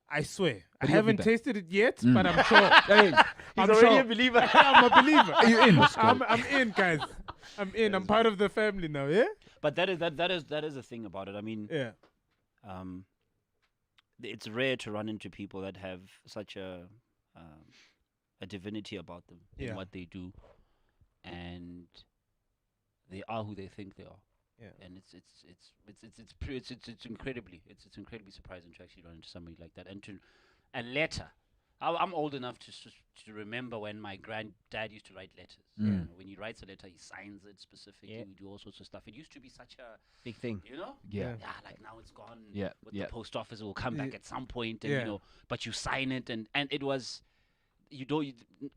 I swear, I But he'll be haven't back. tasted it yet, Mm. but I'm sure. Hey, I'm already sure. a believer. I'm a believer. are you in? I'm in, guys. I'm in. I'm part of the family now. Yeah. But that is the thing about it. I mean, Yeah. it's rare to run into people that have such a divinity about them Yeah. in what they do, and they are who they think they are. Yeah. And it's incredibly surprising to actually run into somebody like that, and to a letter. I'm old enough to remember when my granddad used to write letters. Mm. You know, when he writes a letter, he signs it specifically. Yeah. We do all sorts of stuff. It used to be such a, Big thing. you know, Yeah. yeah, like now it's gone. Yeah, With yeah. the post office, it will come back Yeah. at some point, and Yeah. you know, but you sign it, and it was,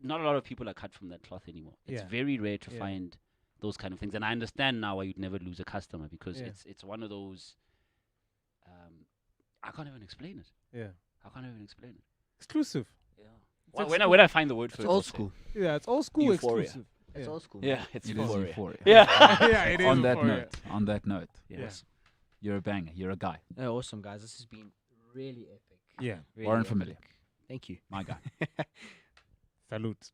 not a lot of people are cut from that cloth anymore. It's Yeah. very rare to Yeah. find those kind of things, and I understand now why you'd never lose a customer, because Yeah. it's one of those. I can't even explain it. Yeah. I can't even explain it. Exclusive. Yeah. It's When I find the word for It's it, old I'll say. school. Yeah, it's old school Euphoria. exclusive. It's Yeah. old school. Yeah, it's It is euphoria. euphoria. Yeah. Yeah, it is On that euphoria. note, you're Yes. a banger. You're a guy. Awesome, guys. This has been really epic. Yeah. Really Warren epic. Familiar. Thank you. My guy. Salute.